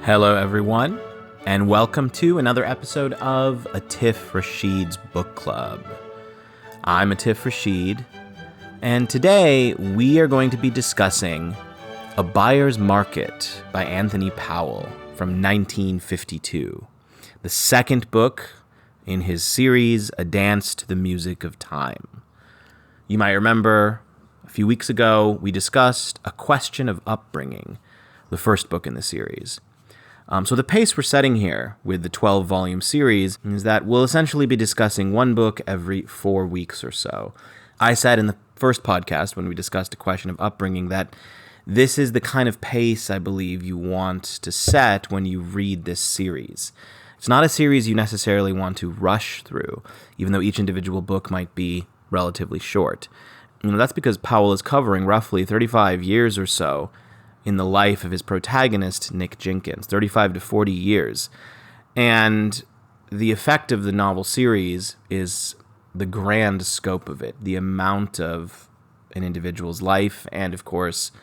Hello, everyone, and welcome to another episode of Aatif Rashid's Book Club. I'm Aatif Rashid, and today we are going to be discussing A Buyer's Market by Anthony Powell from 1952, the second book in his series, A Dance to the Music of Time. You might remember a few weeks ago we discussed A Question of Upbringing, the first book in the series. So the pace we're setting here with the 12-volume series is that we'll essentially be discussing one book every 4 weeks or so. I said in the first podcast when we discussed A Question of Upbringing that this is the kind of pace I believe you want to set when you read this series. It's not a series you necessarily want to rush through, even though each individual book might be relatively short. That's because Powell is covering roughly 35 years or so in the life of his protagonist, Nick Jenkins, 35 to 40 years. And the effect of the novel series is the grand scope of it, the amount of an individual's life, and of course,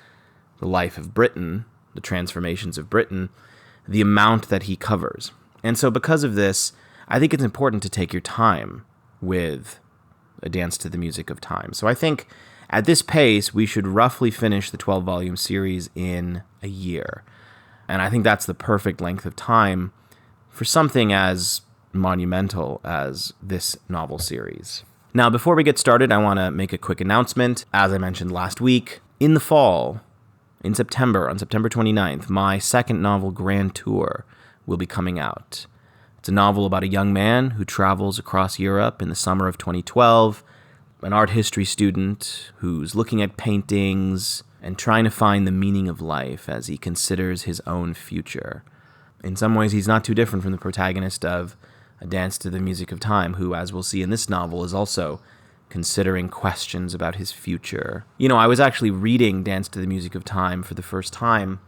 the life of Britain, the transformations of Britain, the amount that he covers. And so because of this, I think it's important to take your time with A Dance to the Music of Time. So I think at this pace, we should roughly finish the 12-volume series in a year. And I think that's the perfect length of time for something as monumental as this novel series. Now, before we get started, I want to make a quick announcement. As I mentioned last week, in the fall, in September, on September 29th, my second novel, Grand Tour, will be coming out. It's a novel about a young man who travels across Europe in the summer of 2012, an art history student who's looking at paintings and trying to find the meaning of life as he considers his own future. In some ways, he's not too different from the protagonist of A Dance to the Music of Time, who, as we'll see in this novel, is also considering questions about his future. I was actually reading Dance to the Music of Time for the first time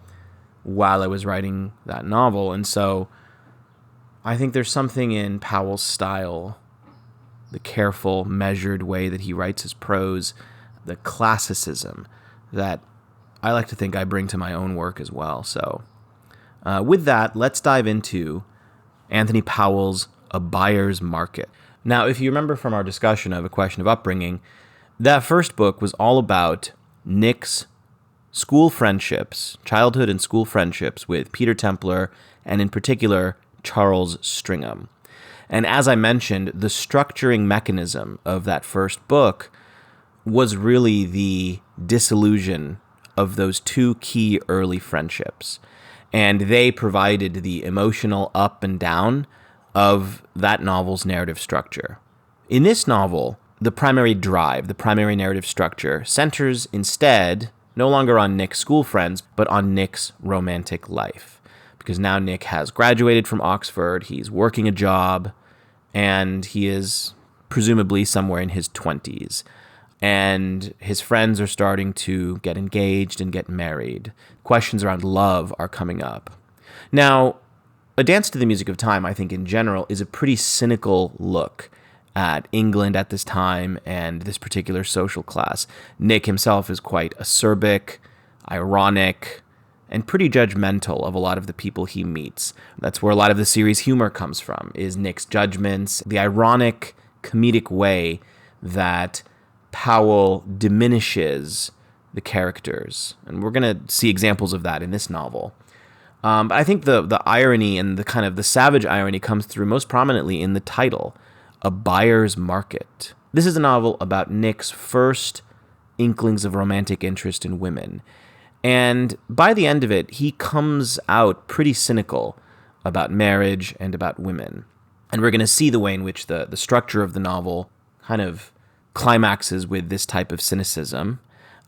while I was writing that novel, and so I think there's something in Powell's style, the careful, measured way that he writes his prose, the classicism that I like to think I bring to my own work as well. So with that, let's dive into Anthony Powell's A Buyer's Market. Now, if you remember from our discussion of A Question of Upbringing, that first book was all about Nick's school friendships, childhood and school friendships with Peter Templar, and in particular, Charles Stringham. And as I mentioned, the structuring mechanism of that first book was really the dissolution of those two key early friendships. And they provided the emotional up and down of that novel's narrative structure. In this novel, the primary drive, the primary narrative structure, centers instead no longer on Nick's school friends, but on Nick's romantic life. Because now Nick has graduated from Oxford, he's working a job, and he is presumably somewhere in his 20s. And his friends are starting to get engaged and get married. Questions around love are coming up. Now, A Dance to the Music of Time, I think in general, is a pretty cynical look at England at this time and this particular social class. Nick himself is quite acerbic, ironic, and pretty judgmental of a lot of the people he meets. That's where a lot of the series' humor comes from, is Nick's judgments, the ironic, comedic way that Powell diminishes the characters. And we're going to see examples of that in this novel. But I think the irony and the kind of the savage irony comes through most prominently in the title, A Buyer's Market. This is a novel about Nick's first inklings of romantic interest in women. And by the end of it, he comes out pretty cynical about marriage and about women. And we're going to see the way in which the structure of the novel kind of climaxes with this type of cynicism.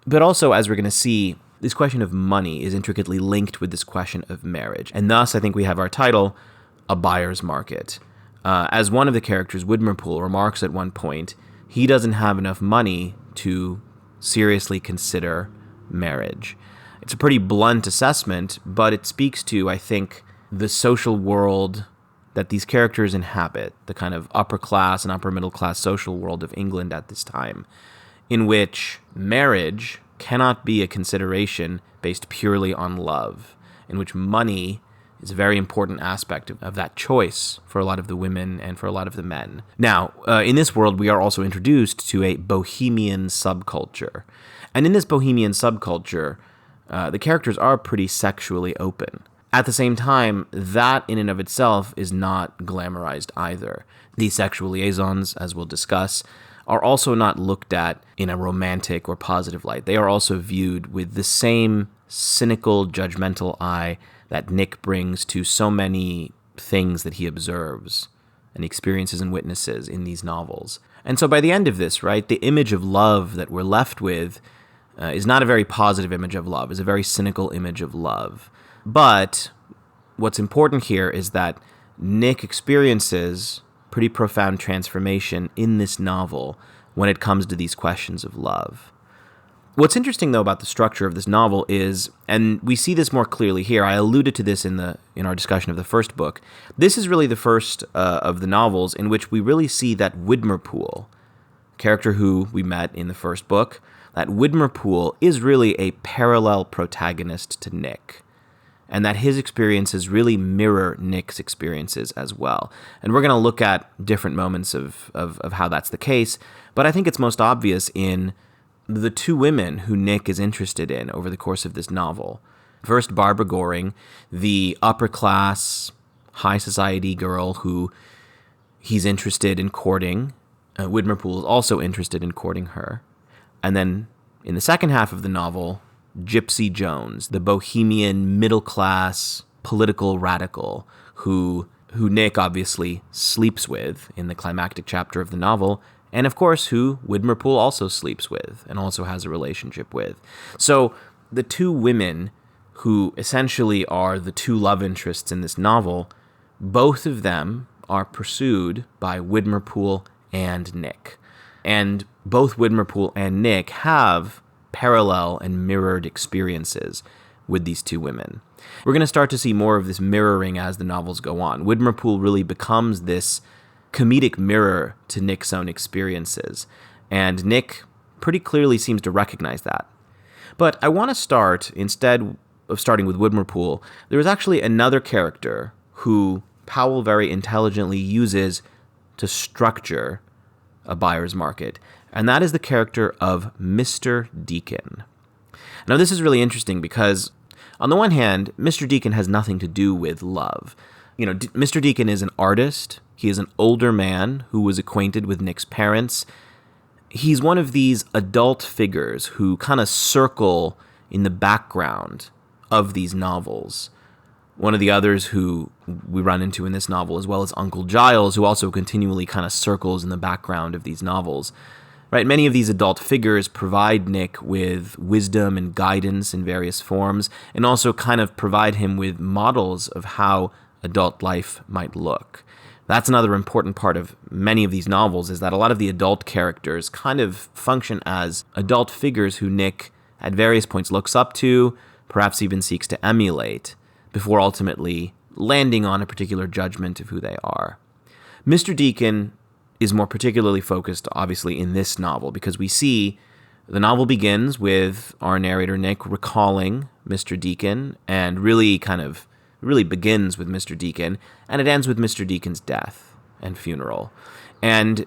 But also, as we're going to see, this question of money is intricately linked with this question of marriage. And thus, I think we have our title, A Buyer's Market. As one of the characters, Widmerpool, remarks at one point, he doesn't have enough money to seriously consider marriage. It's a pretty blunt assessment, but it speaks to, I think, the social world that these characters inhabit, the kind of upper class and upper middle class social world of England at this time, in which marriage cannot be a consideration based purely on love, in which money is a very important aspect of that choice for a lot of the women and for a lot of the men. Now, in this world, we are also introduced to a bohemian subculture. And in this bohemian subculture, the characters are pretty sexually open. At the same time, that in and of itself is not glamorized either. These sexual liaisons, as we'll discuss, are also not looked at in a romantic or positive light. They are also viewed with the same cynical, judgmental eye that Nick brings to so many things that he observes and experiences and witnesses in these novels. And so by the end of this, right, the image of love that we're left with is not a very positive image of love, is a very cynical image of love. But what's important here is that Nick experiences pretty profound transformation in this novel when it comes to these questions of love. What's interesting, though, about the structure of this novel is, and we see this more clearly here, I alluded to this in our discussion of the first book, this is really the first of the novels in which we really see that Widmerpool, character who we met in the first book, that Widmerpool is really a parallel protagonist to Nick, and that his experiences really mirror Nick's experiences as well. And we're going to look at different moments of how that's the case, but I think it's most obvious in the two women who Nick is interested in over the course of this novel. First, Barbara Goring, the upper-class, high society girl who he's interested in courting. Widmerpool is also interested in courting her. And then, in the second half of the novel, Gypsy Jones, the bohemian, middle-class, political radical who Nick obviously sleeps with in the climactic chapter of the novel, and of course, who Widmerpool also sleeps with and also has a relationship with. So the two women who essentially are the two love interests in this novel, both of them are pursued by Widmerpool and Nick. And both Widmerpool and Nick have parallel and mirrored experiences with these two women. We're going to start to see more of this mirroring as the novels go on. Widmerpool really becomes this comedic mirror to Nick's own experiences, and Nick pretty clearly seems to recognize that. But I want to start, instead of starting with Widmerpool, there is actually another character who Powell very intelligently uses to structure a buyer's market, and that is the character of Mr. Deacon. Now, this is really interesting because, on the one hand, Mr. Deacon has nothing to do with love. You know, Mr. Deacon is an artist. He is an older man who was acquainted with Nick's parents. He's one of these adult figures who kind of circle in the background of these novels. One of the others who we run into in this novel, as well as Uncle Giles, who also continually kind of circles in the background of these novels. Right? Many of these adult figures provide Nick with wisdom and guidance in various forms, and also kind of provide him with models of how adult life might look. That's another important part of many of these novels, is that a lot of the adult characters kind of function as adult figures who Nick, at various points, looks up to, perhaps even seeks to emulate, before ultimately landing on a particular judgment of who they are. Mr. Deacon is more particularly focused, obviously, in this novel, because we see the novel begins with our narrator, Nick, recalling Mr. Deacon, and really begins with Mr. Deacon, and it ends with Mr. Deacon's death and funeral. And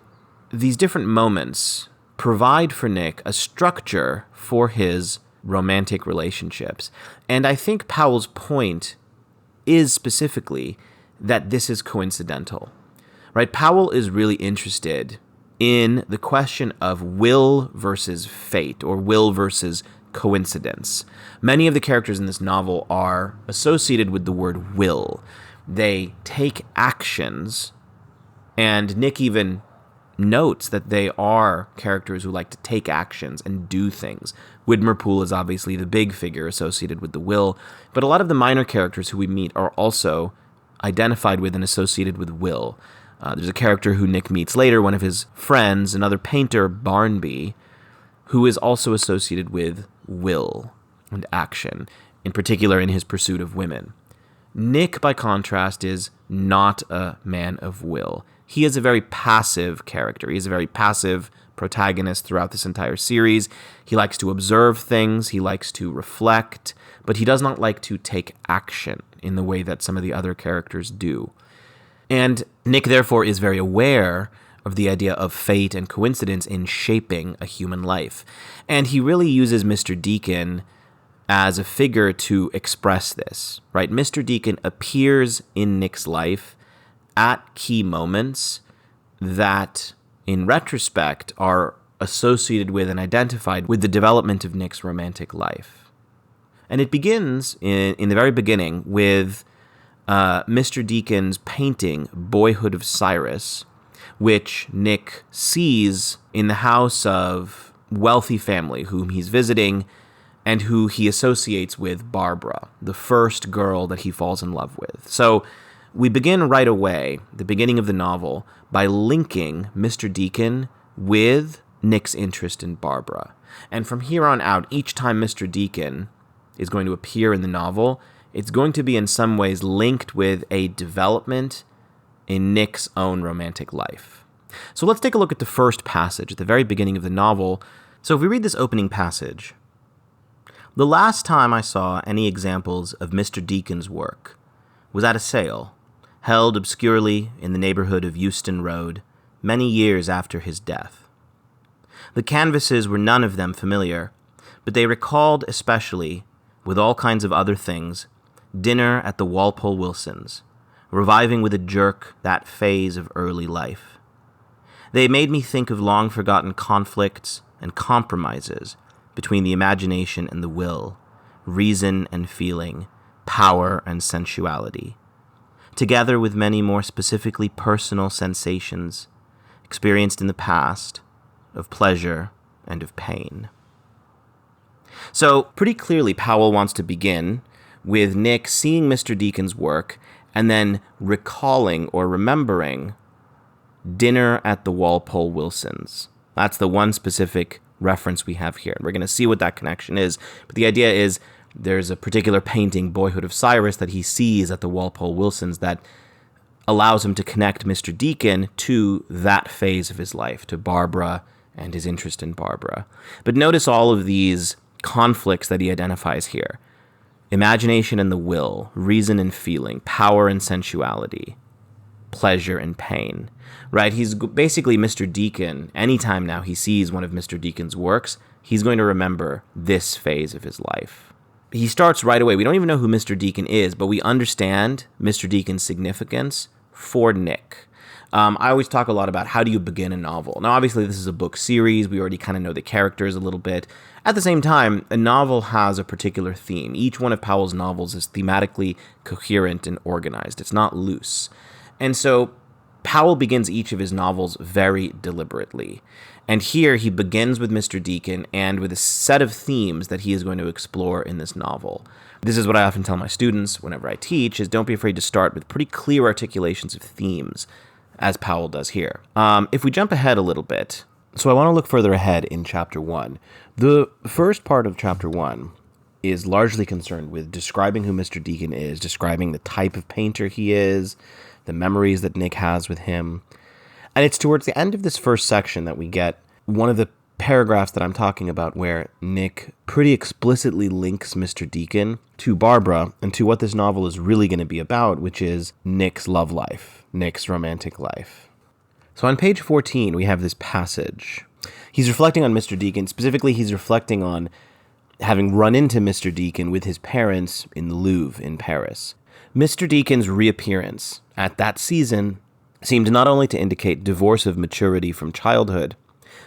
these different moments provide for Nick a structure for his romantic relationships. And I think Powell's point is specifically that this is coincidental, right? Powell is really interested in the question of will versus fate, or will versus coincidence. Many of the characters in this novel are associated with the word will. They take actions, and Nick even notes that they are characters who like to take actions and do things. Widmerpool is obviously the big figure associated with the will, but a lot of the minor characters who we meet are also identified with and associated with will. There's a character who Nick meets later, one of his friends, another painter, Barnby, who is also associated with will and action, in particular in his pursuit of women. Nick, by contrast, is not a man of will. He is a very passive character. He is a very passive protagonist throughout this entire series. He likes to observe things, he likes to reflect, but he does not like to take action in the way that some of the other characters do. And Nick, therefore, is very aware of the idea of fate and coincidence in shaping a human life. And he really uses Mr. Deacon as a figure to express this, right? Mr. Deacon appears in Nick's life at key moments that, in retrospect, are associated with and identified with the development of Nick's romantic life. And it begins in the very beginning with Mr. Deacon's painting, Boyhood of Cyrus, which Nick sees in the house of wealthy family whom he's visiting and who he associates with Barbara, the first girl that he falls in love with. So we begin right away, the beginning of the novel, by linking Mr. Deacon with Nick's interest in Barbara. And from here on out, each time Mr. Deacon is going to appear in the novel, it's going to be in some ways linked with a development in Nick's own romantic life. So let's take a look at the first passage at the very beginning of the novel. So if we read this opening passage, "The last time I saw any examples of Mr. Deacon's work was at a sale, held obscurely in the neighborhood of Euston Road, many years after his death. The canvases were none of them familiar, but they recalled especially, with all kinds of other things, dinner at the Walpole Wilsons, reviving with a jerk that phase of early life. They made me think of long-forgotten conflicts and compromises between the imagination and the will, reason and feeling, power and sensuality, together with many more specifically personal sensations experienced in the past, of pleasure and of pain." So pretty clearly Powell wants to begin with Nick seeing Mr. Deacon's work and then recalling or remembering dinner at the Walpole Wilsons. That's the one specific reference we have here. And we're going to see what that connection is. But the idea is there's a particular painting, Boyhood of Cyrus, that he sees at the Walpole Wilsons that allows him to connect Mr. Deacon to that phase of his life, to Barbara and his interest in Barbara. But notice all of these conflicts that he identifies here. Imagination and the will, reason and feeling, power and sensuality, pleasure and pain, right? He's basically Mr. Deacon. Anytime now he sees one of Mr. Deacon's works, he's going to remember this phase of his life. He starts right away. We don't even know who Mr. Deacon is, but we understand Mr. Deacon's significance for Nick. I always talk a lot about how do you begin a novel. Now, obviously, this is a book series. We already kind of know the characters a little bit. At the same time, a novel has a particular theme. Each one of Powell's novels is thematically coherent and organized. It's not loose. And so Powell begins each of his novels very deliberately. And here he begins with Mr. Deacon and with a set of themes that he is going to explore in this novel. This is what I often tell my students whenever I teach, is don't be afraid to start with pretty clear articulations of themes, as Powell does here. If we jump ahead a little bit, so I want to look further ahead in Chapter 1. The first part of Chapter 1 is largely concerned with describing who Mr. Deacon is, describing the type of painter he is, the memories that Nick has with him. And it's towards the end of this first section that we get one of the paragraphs that I'm talking about where Nick pretty explicitly links Mr. Deacon to Barbara and to what this novel is really going to be about, which is Nick's love life, Nick's romantic life. So on page 14, we have this passage. He's reflecting on Mr. Deacon. Specifically, he's reflecting on having run into Mr. Deacon with his parents in the Louvre in Paris. Mr. Deacon's reappearance at that season seemed not only to indicate divorce of maturity from childhood,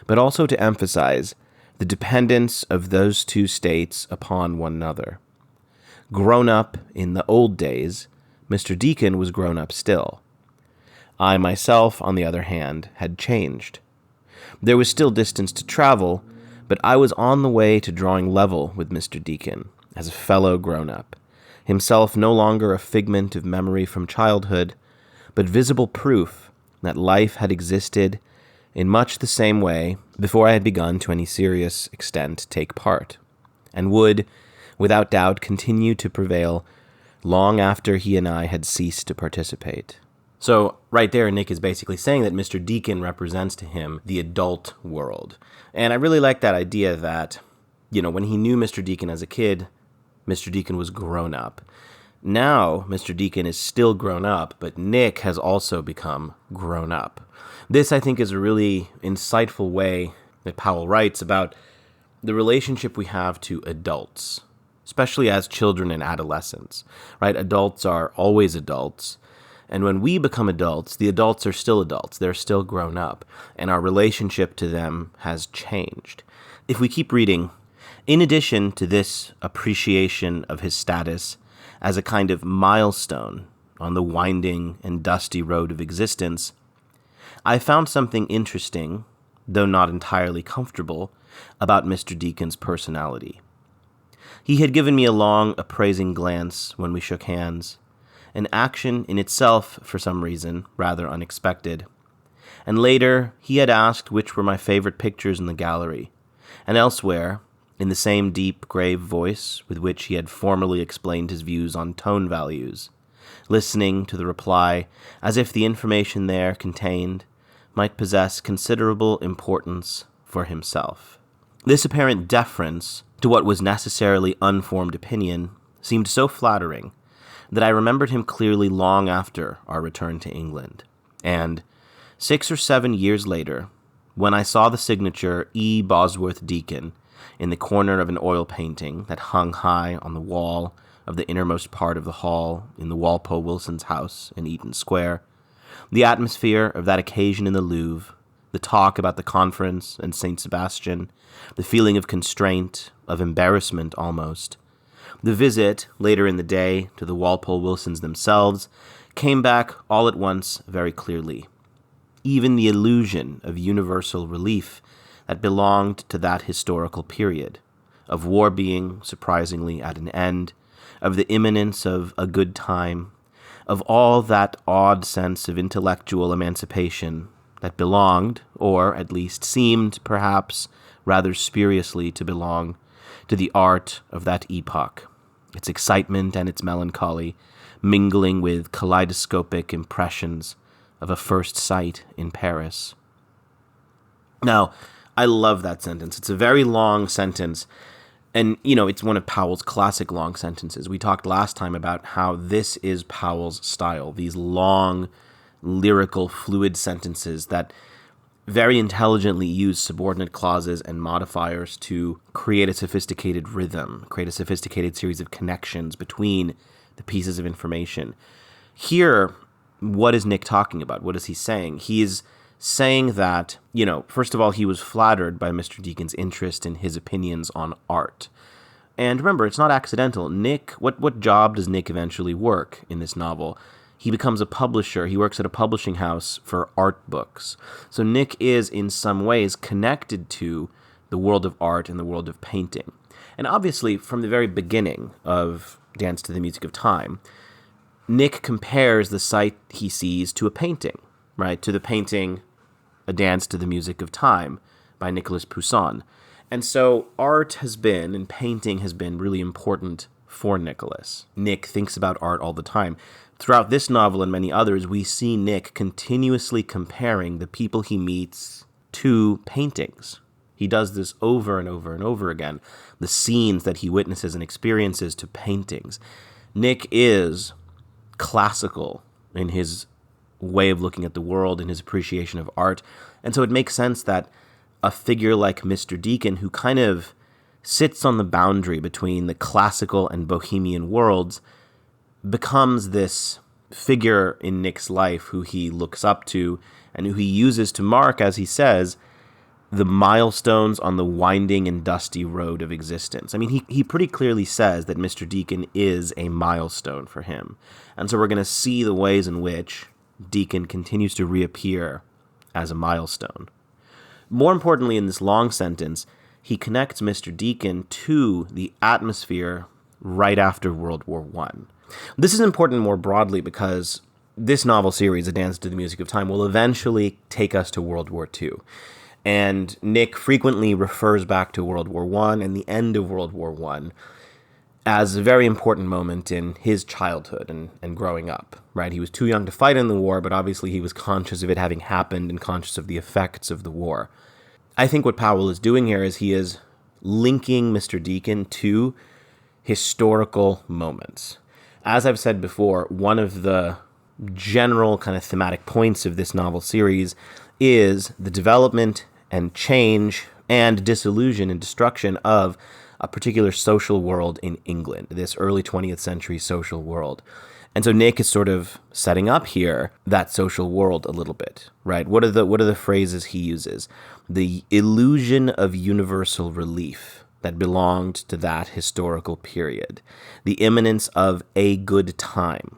but also to emphasize the dependence of those two states upon one another. Grown up in the old days, Mr. Deacon was grown up still. I myself, on the other hand, had changed. There was still distance to travel, but I was on the way to drawing level with Mr. Deacon as a fellow grown-up, himself no longer a figment of memory from childhood, but visible proof that life had existed in much the same way before I had begun to any serious extent take part, and would, without doubt, continue to prevail long after he and I had ceased to participate. So right there, Nick is basically saying that Mr. Deacon represents to him the adult world. And I really like that idea that, when he knew Mr. Deacon as a kid, Mr. Deacon was grown up. Now, Mr. Deacon is still grown up, but Nick has also become grown up. This, I think, is a really insightful way that Powell writes about the relationship we have to adults, especially as children and adolescents, right? Adults are always adults. And when we become adults, the adults are still adults. They're still grown up. And our relationship to them has changed. If we keep reading, in addition to this appreciation of his status as a kind of milestone on the winding and dusty road of existence, I found something interesting, though not entirely comfortable, about Mr. Deacon's personality. He had given me a long, appraising glance when we shook hands, an action in itself, for some reason, rather unexpected. And later, he had asked which were my favorite pictures in the gallery, and elsewhere, in the same deep, grave voice with which he had formerly explained his views on tone values, listening to the reply as if the information there contained might possess considerable importance for himself. This apparent deference to what was necessarily unformed opinion seemed so flattering that I remembered him clearly long after our return to England. And 6 or 7 years later, when I saw the signature E. Bosworth Deacon in the corner of an oil painting that hung high on the wall of the innermost part of the hall in the Walpole Wilson's house in Eaton Square, the atmosphere of that occasion in the Louvre, the talk about the conference and St. Sebastian, the feeling of constraint, of embarrassment almost, the visit, later in the day, to the Walpole Wilsons themselves, came back all at once very clearly. Even the illusion of universal relief that belonged to that historical period, of war being surprisingly at an end, of the imminence of a good time, of all that odd sense of intellectual emancipation that belonged, or at least seemed perhaps rather spuriously to belong, to the art of that epoch, its excitement and its melancholy, mingling with kaleidoscopic impressions of a first sight in Paris. Now, I love that sentence. It's a very long sentence, and, it's one of Powell's classic long sentences. We talked last time about how this is Powell's style, these long, lyrical, fluid sentences that very intelligently use subordinate clauses and modifiers to create a sophisticated rhythm, create a sophisticated series of connections between the pieces of information. Here, what is Nick talking about? What is he saying? He is saying that, first of all, he was flattered by Mr. Deacon's interest in his opinions on art. And remember, it's not accidental. Nick, what job does Nick eventually work in this novel? He becomes a publisher. He works at a publishing house for art books. So Nick is, in some ways, connected to the world of art and the world of painting. And obviously, from the very beginning of Dance to the Music of Time, Nick compares the sight he sees to a painting, right? To the painting A Dance to the Music of Time by Nicolas Poussin. And so art has been, and painting has been, really important for Nicholas. Nick thinks about art all the time. Throughout this novel and many others, we see Nick continuously comparing the people he meets to paintings. He does this over and over and over again. The scenes that he witnesses and experiences to paintings. Nick is classical in his way of looking at the world and his appreciation of art. And so it makes sense that a figure like Mr. Deacon, who kind of sits on the boundary between the classical and bohemian worlds, becomes this figure in Nick's life who he looks up to and who he uses to mark, as he says, the milestones on the winding and dusty road of existence. I mean, he pretty clearly says that Mr. Deacon is a milestone for him. And so we're going to see the ways in which Deacon continues to reappear as a milestone. More importantly, in this long sentence, he connects Mr. Deacon to the atmosphere right after World War I. This is important more broadly because this novel series, A Dance to the Music of Time, will eventually take us to World War II. And Nick frequently refers back to World War I and the end of World War I as a very important moment in his childhood and growing up, right? He was too young to fight in the war, but obviously he was conscious of it having happened and conscious of the effects of the war. I think what Powell is doing here is he is linking Mr. Deacon to historical moments. As I've said before, one of the general kind of thematic points of this novel series is the development and change and disillusion and destruction of a particular social world in England, this early 20th century social world. And so Nick is sort of setting up here that social world a little bit, right? What are the phrases he uses? The illusion of universal relief that belonged to that historical period. The imminence of a good time.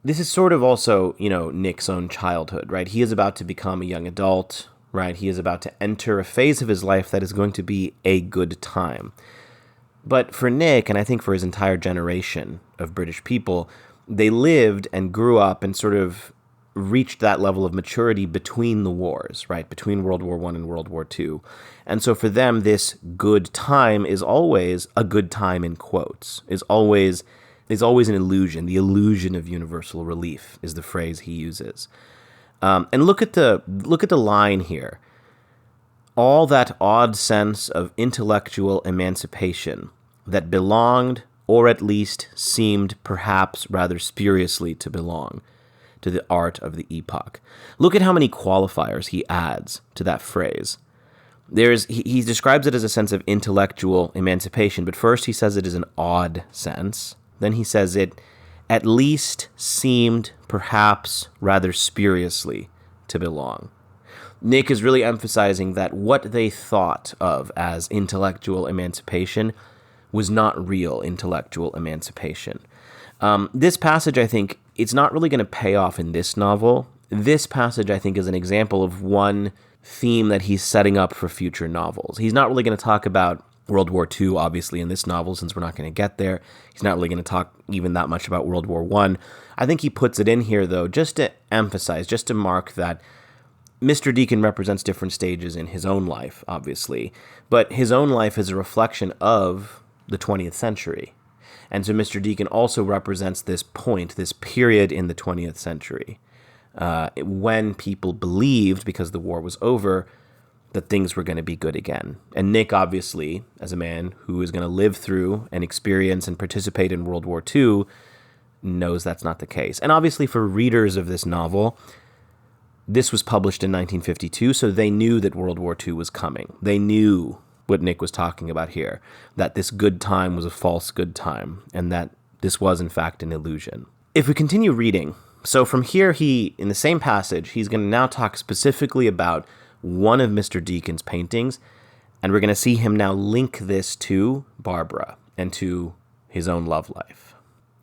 This is sort of also, Nick's own childhood, right? He is about to become a young adult, right? He is about to enter a phase of his life that is going to be a good time. But for Nick, and I think for his entire generation of British people, they lived and grew up and sort of reached that level of maturity between the wars, right? Between World War I and World War II. And so for them, this good time is always a good time in quotes, is always an illusion. The illusion of universal relief is the phrase he uses. And look at the line here. All that odd sense of intellectual emancipation that belonged, or at least seemed perhaps rather spuriously to belong, to the art of the epoch. Look at how many qualifiers he adds to that phrase. He describes it as a sense of intellectual emancipation, but first he says it is an odd sense. Then he says it at least seemed perhaps rather spuriously to belong. Nick is really emphasizing that what they thought of as intellectual emancipation was not real intellectual emancipation. This passage, I think, it's not really going to pay off in this novel. This passage, I think, is an example of one theme that he's setting up for future novels. He's not really going to talk about World War II, obviously, in this novel, since we're not going to get there. He's not really going to talk even that much about World War I. I think he puts it in here, though, just to emphasize, just to mark that Mr. Deacon represents different stages in his own life, obviously, but his own life is a reflection of the 20th century. And so Mr. Deacon also represents this point, this period in the 20th century, when people believed, because the war was over, that things were going to be good again. And Nick, obviously, as a man who is going to live through and experience and participate in World War II, knows that's not the case. And obviously for readers of this novel, this was published in 1952, so they knew that World War II was coming. They knew what Nick was talking about here, that this good time was a false good time, and that this was, in fact, an illusion. If we continue reading, so from here, in the same passage, he's going to now talk specifically about one of Mr. Deacon's paintings, and we're going to see him now link this to Barbara and to his own love life.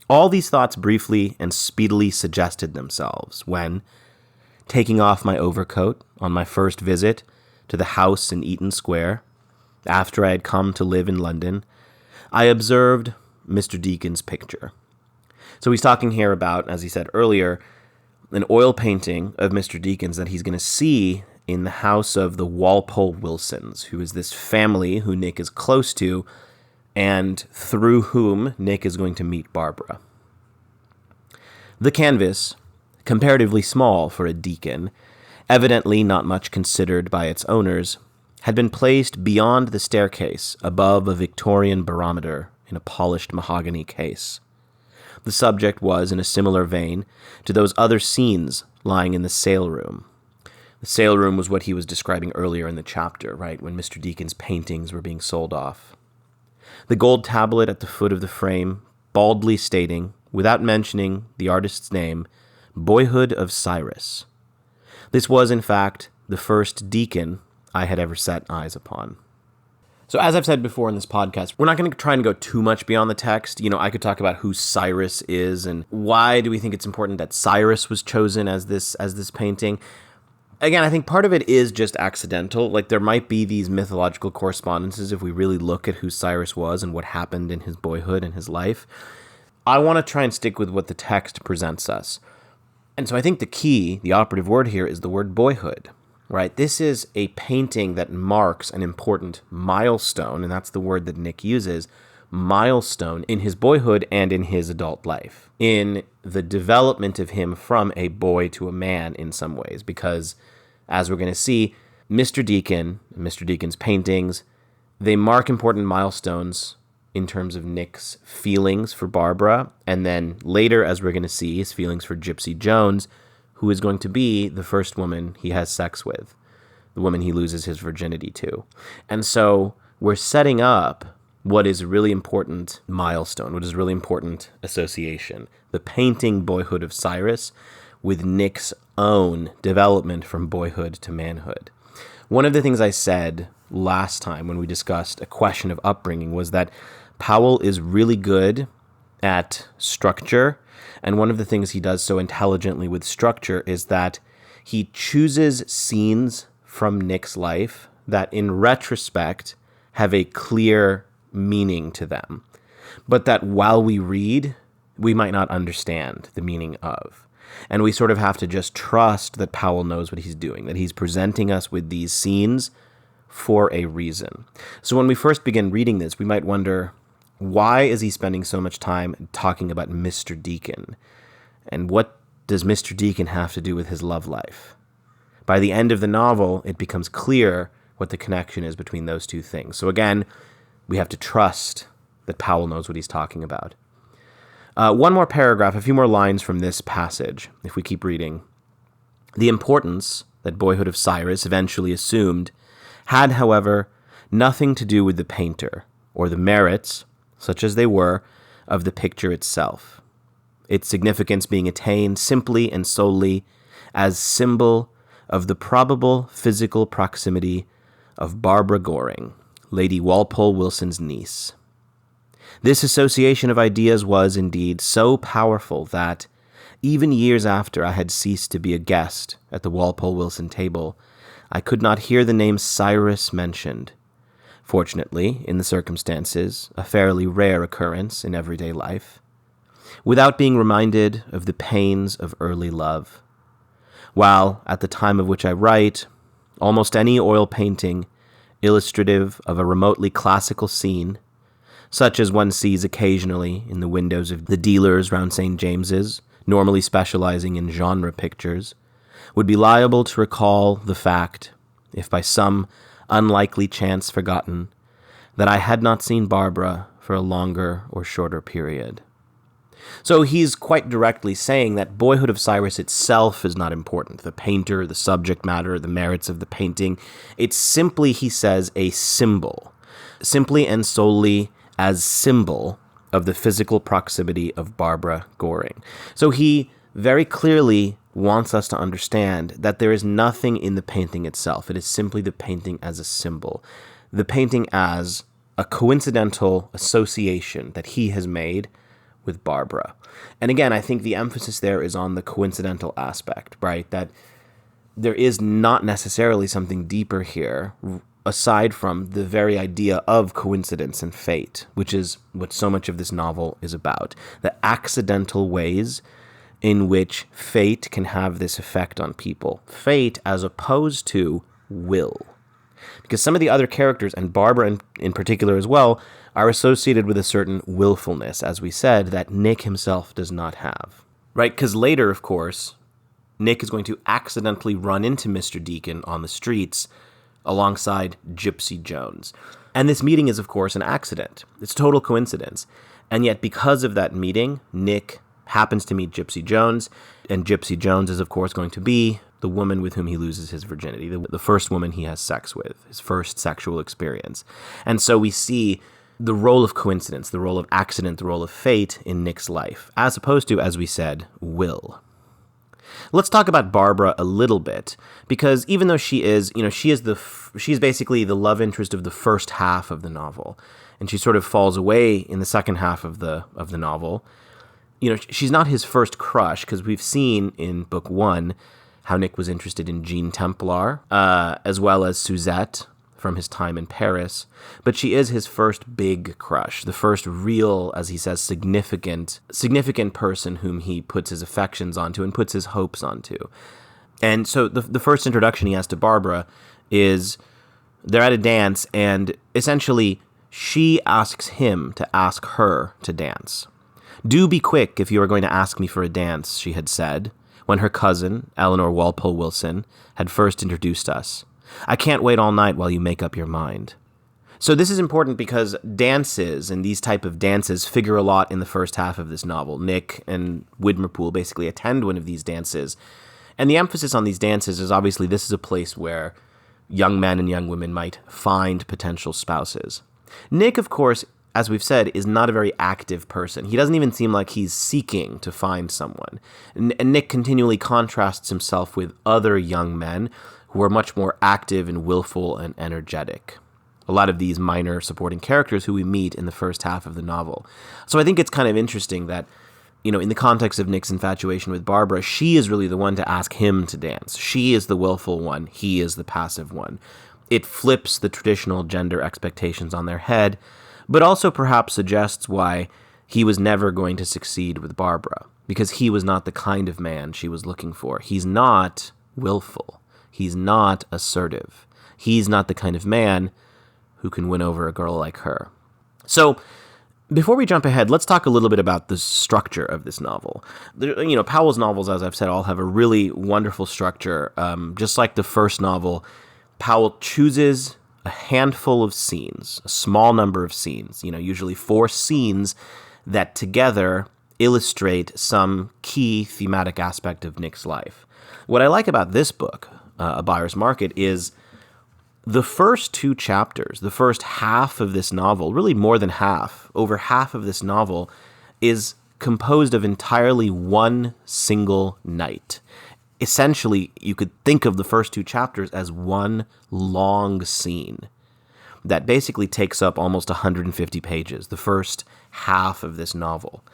All these thoughts briefly and speedily suggested themselves when, taking off my overcoat on my first visit to the house in Eaton Square, after I had come to live in London, I observed Mr. Deacon's picture. So he's talking here about, as he said earlier, an oil painting of Mr. Deacon's that he's going to see in the house of the Walpole Wilsons, who is this family who Nick is close to, and through whom Nick is going to meet Barbara. The canvas, comparatively small for a Deacon, evidently not much considered by its owners, had been placed beyond the staircase above a Victorian barometer in a polished mahogany case. The subject was in a similar vein to those other scenes lying in the sale room. The sale room was what he was describing earlier in the chapter, right, when Mr. Deacon's paintings were being sold off. The gold tablet at the foot of the frame, baldly stating, without mentioning the artist's name, Boyhood of Cyrus. This was, in fact, the first Deacon I had ever set eyes upon. So as I've said before in this podcast, we're not going to try and go too much beyond the text. I could talk about who Cyrus is and why do we think it's important that Cyrus was chosen as this painting. Again, I think part of it is just accidental. Like there might be these mythological correspondences if we really look at who Cyrus was and what happened in his boyhood and his life. I want to try and stick with what the text presents us. And so I think the operative word here is the word boyhood. Right? This is a painting that marks an important milestone, and that's the word that Nick uses, milestone in his boyhood and in his adult life, in the development of him from a boy to a man in some ways, because as we're going to see, Mr. Deacon, Mr. Deacon's paintings, they mark important milestones in terms of Nick's feelings for Barbara, and then later, as we're going to see, his feelings for Gypsy Jones, who is going to be the first woman he has sex with, the woman he loses his virginity to. And so we're setting up what is a really important milestone, what is a really important association, the painting Boyhood of Cyrus with Nick's own development from boyhood to manhood. One of the things I said last time when we discussed a question of upbringing was that Powell is really good at structure, and one of the things he does so intelligently with structure is that he chooses scenes from Nick's life that in retrospect have a clear meaning to them, but that while we read, we might not understand the meaning of. And we sort of have to just trust that Powell knows what he's doing, that he's presenting us with these scenes for a reason. So when we first begin reading this, we might wonder, why is he spending so much time talking about Mr. Deacon? And what does Mr. Deacon have to do with his love life? By the end of the novel, it becomes clear what the connection is between those two things. So again, we have to trust that Powell knows what he's talking about. One more paragraph, a few more lines from this passage, if we keep reading. The importance that Boyhood of Cyrus eventually assumed had, however, nothing to do with the painter or the merits, such as they were, of the picture itself. Its significance being attained simply and solely as symbol of the probable physical proximity of Barbara Goring, Lady Walpole Wilson's niece. This association of ideas was, indeed, so powerful that, even years after I had ceased to be a guest at the Walpole Wilson table, I could not hear the name Cyrus mentioned. Fortunately, in the circumstances, a fairly rare occurrence in everyday life, without being reminded of the pains of early love. While, at the time of which I write, almost any oil painting illustrative of a remotely classical scene, such as one sees occasionally in the windows of the dealers round St. James's, normally specializing in genre pictures, would be liable to recall the fact, if by some unlikely chance forgotten, that I had not seen Barbara for a longer or shorter period. So he's quite directly saying that Boyhood of Cyrus itself is not important. The painter, the subject matter, the merits of the painting. It's simply, he says, a symbol. Simply and solely as symbol of the physical proximity of Barbara Goring. So he very clearly wants us to understand that there is nothing in the painting itself. It is simply the painting as a symbol. The painting as a coincidental association that he has made with Barbara. And again, I think the emphasis there is on the coincidental aspect, right? That there is not necessarily something deeper here, aside from the very idea of coincidence and fate, which is what so much of this novel is about. The accidental ways in which fate can have this effect on people. Fate as opposed to will. Because some of the other characters, and Barbara in particular as well, are associated with a certain willfulness, as we said, that Nick himself does not have. Right? Because later, of course, Nick is going to accidentally run into Mr. Deacon on the streets alongside Gypsy Jones. And this meeting is, of course, an accident. It's total coincidence. And yet, because of that meeting, Nick happens to meet Gypsy Jones, and Gypsy Jones is, of course, going to be the woman with whom he loses his virginity, the first woman he has sex with, his first sexual experience. And so we see the role of coincidence, the role of accident, the role of fate in Nick's life, as opposed to, as we said, will. Let's talk about Barbara a little bit, because even though she is basically the love interest of the first half of the novel, and she sort of falls away in the second half of the novel. She's not his first crush, because we've seen in book one how Nick was interested in Jean Templar, as well as Suzette from his time in Paris. But she is his first big crush, the first real, as he says, significant person whom he puts his affections onto and puts his hopes onto. And so the first introduction he has to Barbara is they're at a dance, and essentially she asks him to ask her to dance. "Do be quick if you are going to ask me for a dance," she had said, when her cousin, Eleanor Walpole Wilson, had first introduced us. "I can't wait all night while you make up your mind." So this is important because dances and these type of dances figure a lot in the first half of this novel. Nick and Widmerpool basically attend one of these dances. And the emphasis on these dances is obviously this is a place where young men and young women might find potential spouses. Nick, of course, as we've said, is not a very active person. He doesn't even seem like he's seeking to find someone. And Nick continually contrasts himself with other young men who are much more active and willful and energetic. A lot of these minor supporting characters who we meet in the first half of the novel. So I think it's kind of interesting that, in the context of Nick's infatuation with Barbara, she is really the one to ask him to dance. She is the willful one. He is the passive one. It flips the traditional gender expectations on their head, but also perhaps suggests why he was never going to succeed with Barbara, because he was not the kind of man she was looking for. He's not willful. He's not assertive. He's not the kind of man who can win over a girl like her. So, before we jump ahead, let's talk a little bit about the structure of this novel. Powell's novels, as I've said, all have a really wonderful structure. Just like the first novel, Powell chooses a handful of scenes, a small number of scenes, usually 4 scenes that together illustrate some key thematic aspect of Nick's life. What I like about this book, A Buyer's Market, is the first 2 chapters, the first half of this novel, really more than half, over half of this novel, is composed of entirely one single night. Essentially, you could think of the first 2 chapters as one long scene that basically takes up almost 150 pages, the first half of this novel.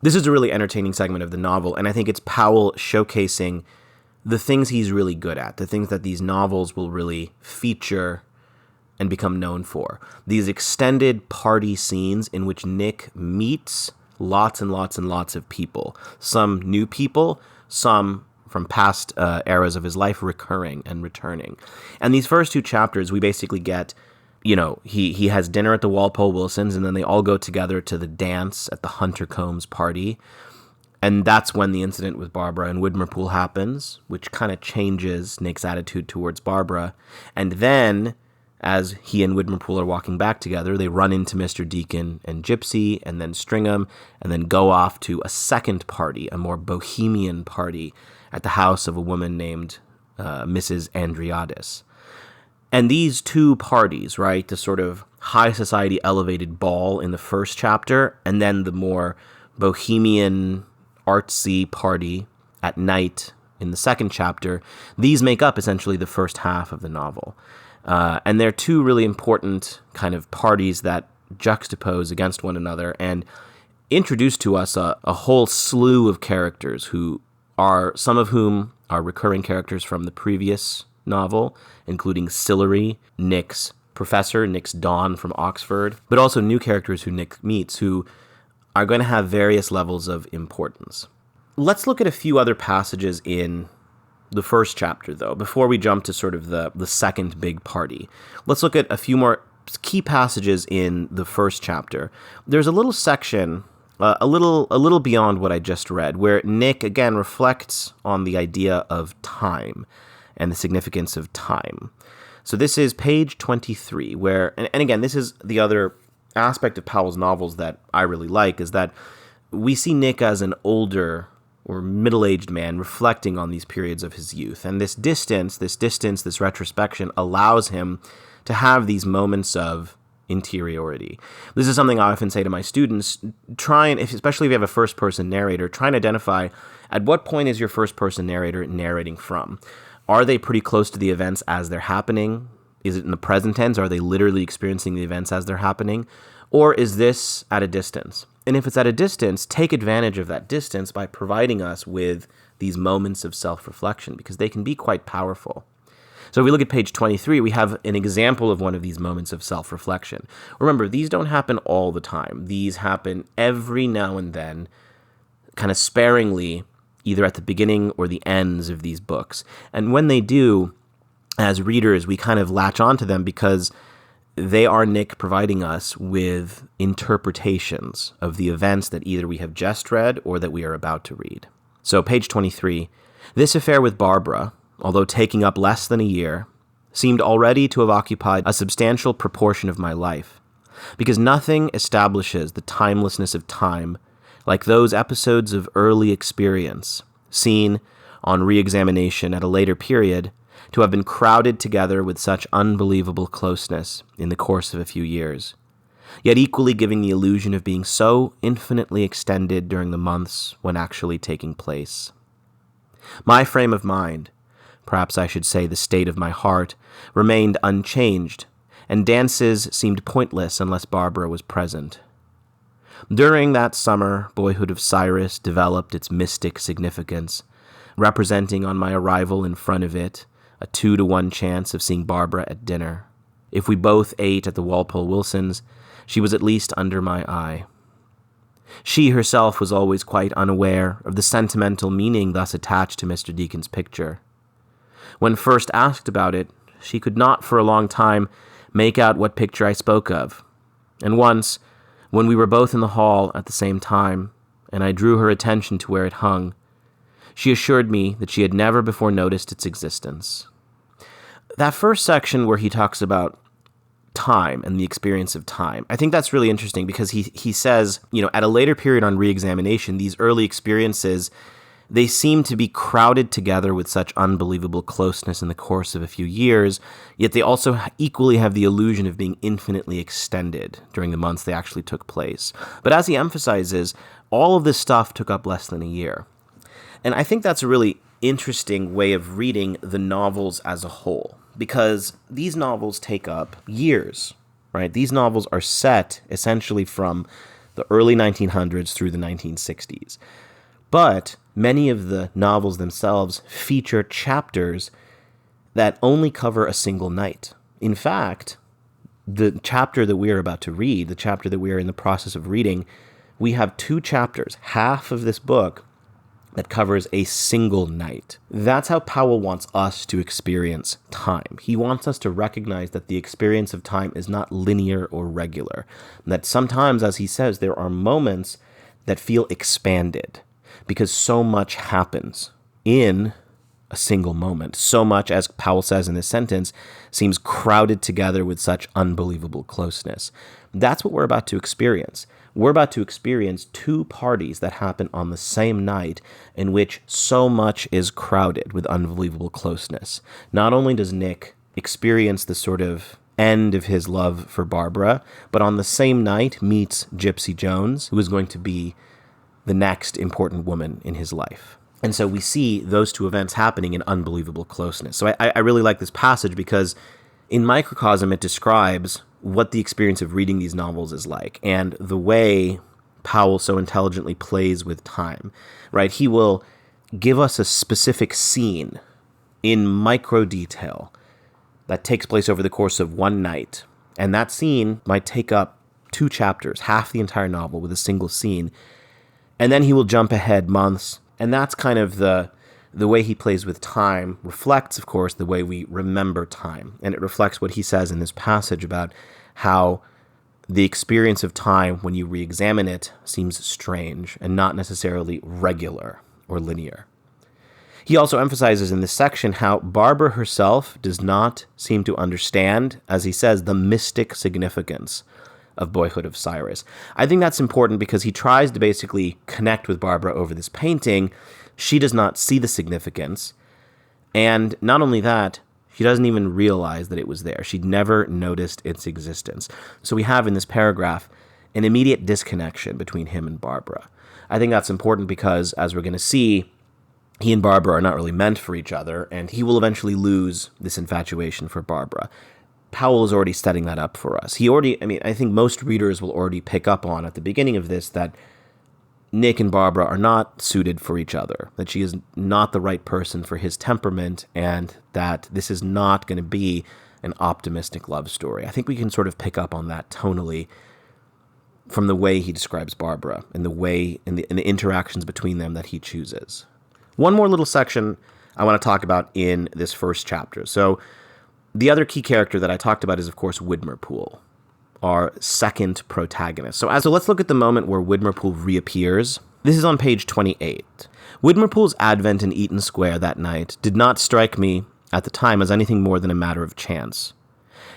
This is a really entertaining segment of the novel, and I think it's Powell showcasing the things he's really good at, the things that these novels will really feature and become known for. These extended party scenes in which Nick meets lots and lots and lots of people. Some new people, some from past eras of his life recurring and returning. And these first 2 chapters, we basically get, he has dinner at the Walpole Wilsons, and then they all go together to the dance at the Hunter Combs party. And that's when the incident with Barbara and Widmerpool happens, which kind of changes Nick's attitude towards Barbara. And then, as he and Widmerpool are walking back together, they run into Mr. Deacon and Gypsy, and then Stringham, and then go off to a second party, a more bohemian party, at the house of a woman named Mrs. Andriadis. And these 2 parties, right, the sort of high society elevated ball in the first chapter, and then the more bohemian artsy party at night in the second chapter, these make up essentially the first half of the novel. And they're 2 really important kind of parties that juxtapose against one another and introduce to us a whole slew of characters some of whom are recurring characters from the previous novel, including Sillery, Nick's professor, Nick's Don from Oxford, but also new characters who Nick meets who are going to have various levels of importance. Let's look at a few other passages in the first chapter, though, before we jump to sort of the second big party. Let's look at a few more key passages in the first chapter. There's a little section, a little beyond what I just read, where Nick, again, reflects on the idea of time and the significance of time. So this is page 23, where, and again, this is the other aspect of Powell's novels that I really like, is that we see Nick as an older or middle-aged man reflecting on these periods of his youth. And this retrospection allows him to have these moments of interiority. This is something I often say to my students, especially if you have a first-person narrator, try and identify at what point is your first-person narrator narrating from. Are they pretty close to the events as they're happening? Is it in the present tense? Are they literally experiencing the events as they're happening? Or is this at a distance? And if it's at a distance, take advantage of that distance by providing us with these moments of self-reflection, because they can be quite powerful. So if we look at page 23, we have an example of one of these moments of self-reflection. Remember, these don't happen all the time. These happen every now and then, kind of sparingly, either at the beginning or the ends of these books. And when they do, as readers, we kind of latch onto them because they are Nick providing us with interpretations of the events that either we have just read or that we are about to read. So page 23, this affair with Barbara, although taking up less than a year, seemed already to have occupied a substantial proportion of my life, because nothing establishes the timelessness of time like those episodes of early experience, seen on re-examination at a later period, to have been crowded together with such unbelievable closeness in the course of a few years, yet equally giving the illusion of being so infinitely extended during the months when actually taking place. My frame of mind, perhaps I should say the state of my heart, remained unchanged, and dances seemed pointless unless Barbara was present. During that summer, Boyhood of Cyrus developed its mystic significance, representing on my arrival in front of it a 2-to-1 chance of seeing Barbara at dinner. If we both ate at the Walpole Wilsons, she was at least under my eye. She herself was always quite unaware of the sentimental meaning thus attached to Mr. Deacon's picture. When first asked about it, she could not for a long time make out what picture I spoke of, and once, when we were both in the hall at the same time, and I drew her attention to where it hung, she assured me that she had never before noticed its existence. That first section where he talks about time and the experience of time, I think that's really interesting because he says, at a later period on re-examination, these early experiences, they seem to be crowded together with such unbelievable closeness in the course of a few years, yet they also equally have the illusion of being infinitely extended during the months they actually took place. But as he emphasizes, all of this stuff took up less than a year. And I think that's a really interesting way of reading the novels as a whole, because these novels take up years, right? These novels are set essentially from the early 1900s through the 1960s. But many of the novels themselves feature chapters that only cover a single night. In fact, the chapter that we are about to read, the chapter that we are in the process of reading, we have 2 chapters, half of this book, that covers a single night. That's how Powell wants us to experience time. He wants us to recognize that the experience of time is not linear or regular. That sometimes, as he says, there are moments that feel expanded because so much happens in a single moment. So much, as Powell says in this sentence, seems crowded together with such unbelievable closeness. That's what we're about to experience. We're about to experience 2 parties that happen on the same night in which so much is crowded with unbelievable closeness. Not only does Nick experience the sort of end of his love for Barbara, but on the same night meets Gypsy Jones, who is going to be the next important woman in his life. And so we see those 2 events happening in unbelievable closeness. So I really like this passage because in microcosm it describes what the experience of reading these novels is like and the way Powell so intelligently plays with time, right? He will give us a specific scene in micro detail that takes place over the course of one night. And that scene might take up 2 chapters, half the entire novel with a single scene. And then he will jump ahead months. And that's kind of the way he plays with time reflects, of course, the way we remember time. And it reflects what he says in this passage about how the experience of time, when you re-examine it, seems strange and not necessarily regular or linear. He also emphasizes in this section how Barbara herself does not seem to understand, as he says, the mystic significance of Boyhood of Cyrus. I think that's important because he tries to basically connect with Barbara over this painting. She does not see the significance. And not only that, she doesn't even realize that it was there. She'd never noticed its existence. So we have in this paragraph an immediate disconnection between him and Barbara. I think that's important because, as we're going to see, he and Barbara are not really meant for each other, and he will eventually lose this infatuation for Barbara. Powell is already setting that up for us. I think most readers will already pick up on at the beginning of this that Nick and Barbara are not suited for each other, that she is not the right person for his temperament, and that this is not going to be an optimistic love story. I think we can sort of pick up on that tonally from the way he describes Barbara and the way and the interactions between them that he chooses. One more little section I want to talk about in this first chapter. So the other key character that I talked about is, of course, Widmerpool, our second protagonist. So let's look at the moment where Widmerpool reappears. This is on page 28. Widmerpool's advent in Eaton Square that night did not strike me at the time as anything more than a matter of chance.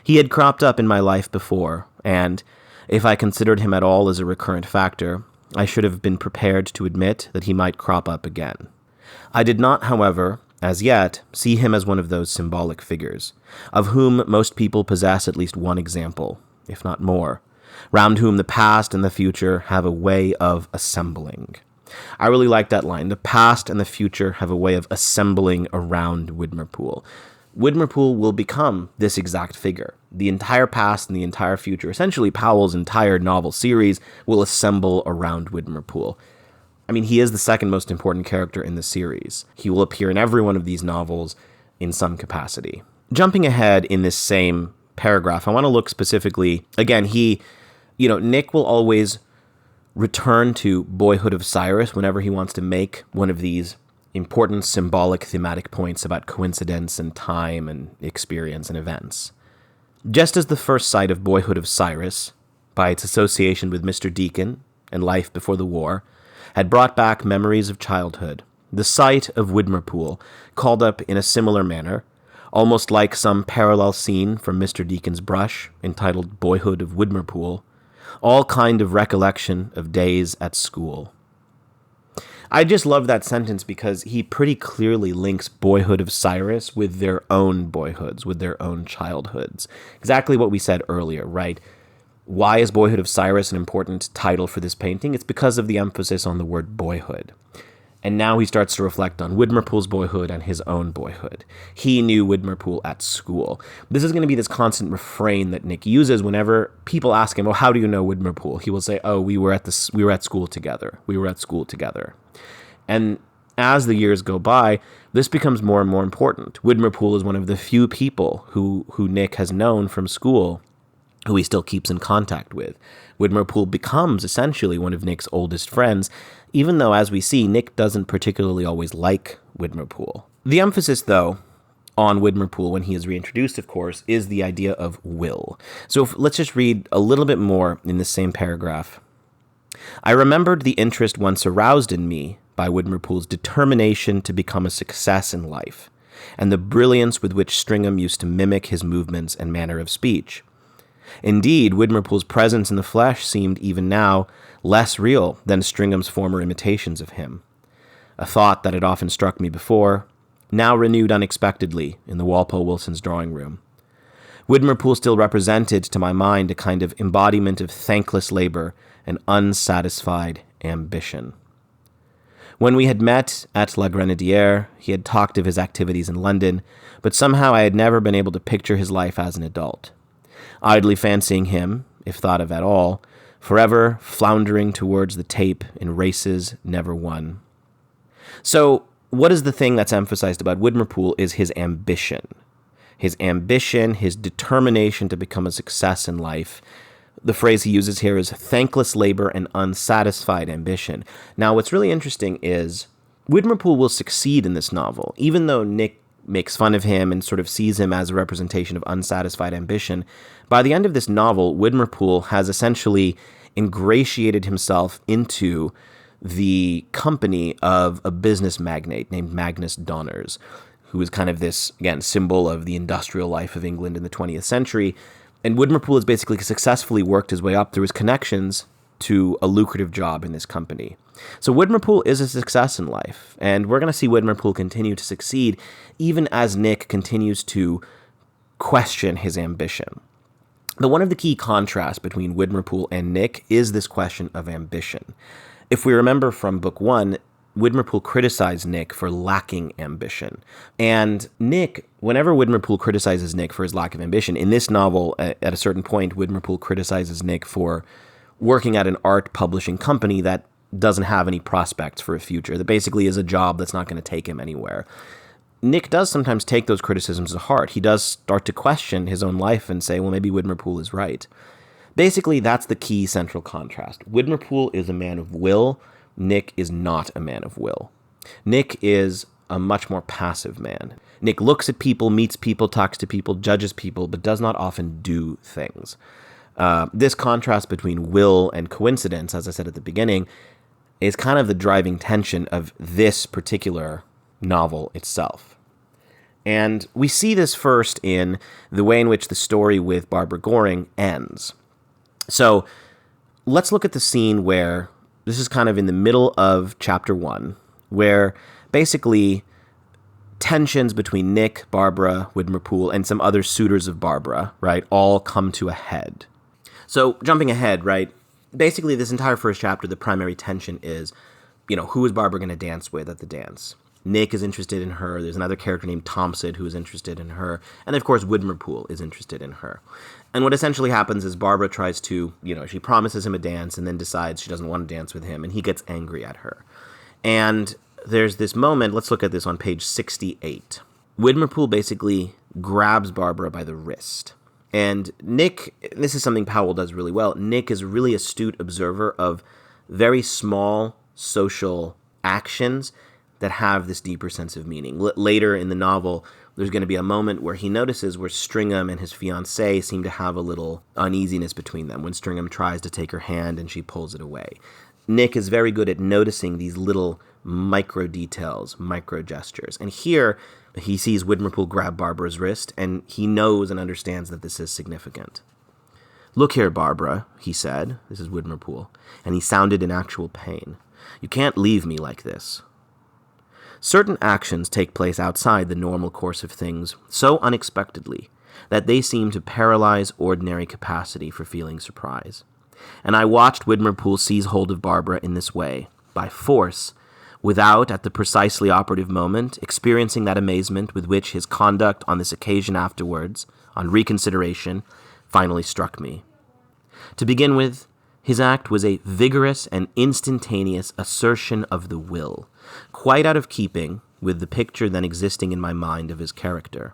He had cropped up in my life before, and if I considered him at all as a recurrent factor, I should have been prepared to admit that he might crop up again. I did not, however, as yet, see him as one of those symbolic figures, of whom most people possess at least one example, if not more, round whom the past and the future have a way of assembling. I really like that line. The past and the future have a way of assembling around Widmerpool. Widmerpool will become this exact figure. The entire past and the entire future, essentially Powell's entire novel series, will assemble around Widmerpool. I mean, he is the second most important character in the series. He will appear in every one of these novels in some capacity. Jumping ahead in this same paragraph, I want to look specifically, again, Nick will always return to Boyhood of Cyrus whenever he wants to make one of these important symbolic thematic points about coincidence and time and experience and events. Just as the first sight of Boyhood of Cyrus, by its association with Mr. Deacon and life before the war, had brought back memories of childhood, the sight of Widmerpool called up in a similar manner, almost like some parallel scene from Mr. Deacon's brush, entitled Boyhood of Widmerpool, all kind of recollection of days at school. I just love that sentence because he pretty clearly links Boyhood of Cyrus with their own boyhoods, with their own childhoods. Exactly what we said earlier, right? Why is Boyhood of Cyrus an important title for this painting? It's because of the emphasis on the word boyhood. And now he starts to reflect on Widmerpool's boyhood and his own boyhood. He knew Widmerpool at school. This is going to be this constant refrain that Nick uses whenever people ask him, well, how do you know Widmerpool? He will say, oh, we were at school together. We were at school together. And as the years go by, this becomes more and more important. Widmerpool is one of the few people who Nick has known from school who he still keeps in contact with. Widmerpool becomes essentially one of Nick's oldest friends, even though, as we see, Nick doesn't particularly always like Widmerpool. The emphasis, though, on Widmerpool when he is reintroduced, of course, is the idea of will. So let's just read a little bit more in this same paragraph. I remembered the interest once aroused in me by Widmerpool's determination to become a success in life, and the brilliance with which Stringham used to mimic his movements and manner of speech. Indeed, Widmerpool's presence in the flesh seemed even now less real than Stringham's former imitations of him. A thought that had often struck me before, now renewed unexpectedly in the Walpole Wilson's drawing room. Widmerpool still represented to my mind a kind of embodiment of thankless labor and unsatisfied ambition. When we had met at La Grenadière, he had talked of his activities in London, but somehow I had never been able to picture his life as an adult. Idly fancying him, if thought of at all, forever floundering towards the tape in races never won. So, what is the thing that's emphasized about Widmerpool is his ambition. His ambition, his determination to become a success in life. The phrase he uses here is thankless labor and unsatisfied ambition. Now, what's really interesting is Widmerpool will succeed in this novel, even though Nick makes fun of him and sort of sees him as a representation of unsatisfied ambition. By the end of this novel, Widmerpool has essentially ingratiated himself into the company of a business magnate named Magnus Donners, who is kind of this, again, symbol of the industrial life of England in the 20th century. And Widmerpool has basically successfully worked his way up through his connections to a lucrative job in this company. So Widmerpool is a success in life, and we're going to see Widmerpool continue to succeed even as Nick continues to question his ambition. But one of the key contrasts between Widmerpool and Nick is this question of ambition. If we remember from book one, Widmerpool criticized Nick for lacking ambition. And Nick, whenever Widmerpool criticizes Nick for his lack of ambition, in this novel, at a certain point, Widmerpool criticizes Nick for working at an art publishing company that doesn't have any prospects for a future, that basically is a job that's not going to take him anywhere. Nick does sometimes take those criticisms to heart. He does start to question his own life and say, well, maybe Widmerpool is right. Basically, that's the key central contrast. Widmerpool is a man of will. Nick is not a man of will. Nick is a much more passive man. Nick looks at people, meets people, talks to people, judges people, but does not often do things. This contrast between will and coincidence, as I said at the beginning, is kind of the driving tension of this particular novel itself. And we see this first in the way in which the story with Barbara Goring ends. So let's look at the scene where this is kind of in the middle of chapter 1, where basically tensions between Nick, Barbara, Widmerpool, and some other suitors of Barbara, right, all come to a head. So jumping ahead, right, basically this entire first chapter, the primary tension is, who is Barbara going to dance with at the dance? Nick is interested in her. There's another character named Thompson who is interested in her. And of course, Widmerpool is interested in her. And what essentially happens is Barbara tries to, she promises him a dance and then decides she doesn't want to dance with him. And he gets angry at her. And there's this moment, let's look at this on page 68. Widmerpool basically grabs Barbara by the wrist. And Nick, this is something Powell does really well, Nick is a really astute observer of very small social actions that have this deeper sense of meaning. Later in the novel, there's going to be a moment where he notices where Stringham and his fiancée seem to have a little uneasiness between them when Stringham tries to take her hand and she pulls it away. Nick is very good at noticing these little micro details, micro gestures. And here, he sees Widmerpool grab Barbara's wrist, and he knows and understands that this is significant. "Look here, Barbara," he said. This is Widmerpool. And he sounded in actual pain. "You can't leave me like this. Certain actions take place outside the normal course of things so unexpectedly that they seem to paralyze ordinary capacity for feeling surprise. And I watched Widmerpool seize hold of Barbara in this way, by force, without, at the precisely operative moment, experiencing that amazement with which his conduct on this occasion afterwards, on reconsideration, finally struck me. To begin with, his act was a vigorous and instantaneous assertion of the will, quite out of keeping with the picture then existing in my mind of his character.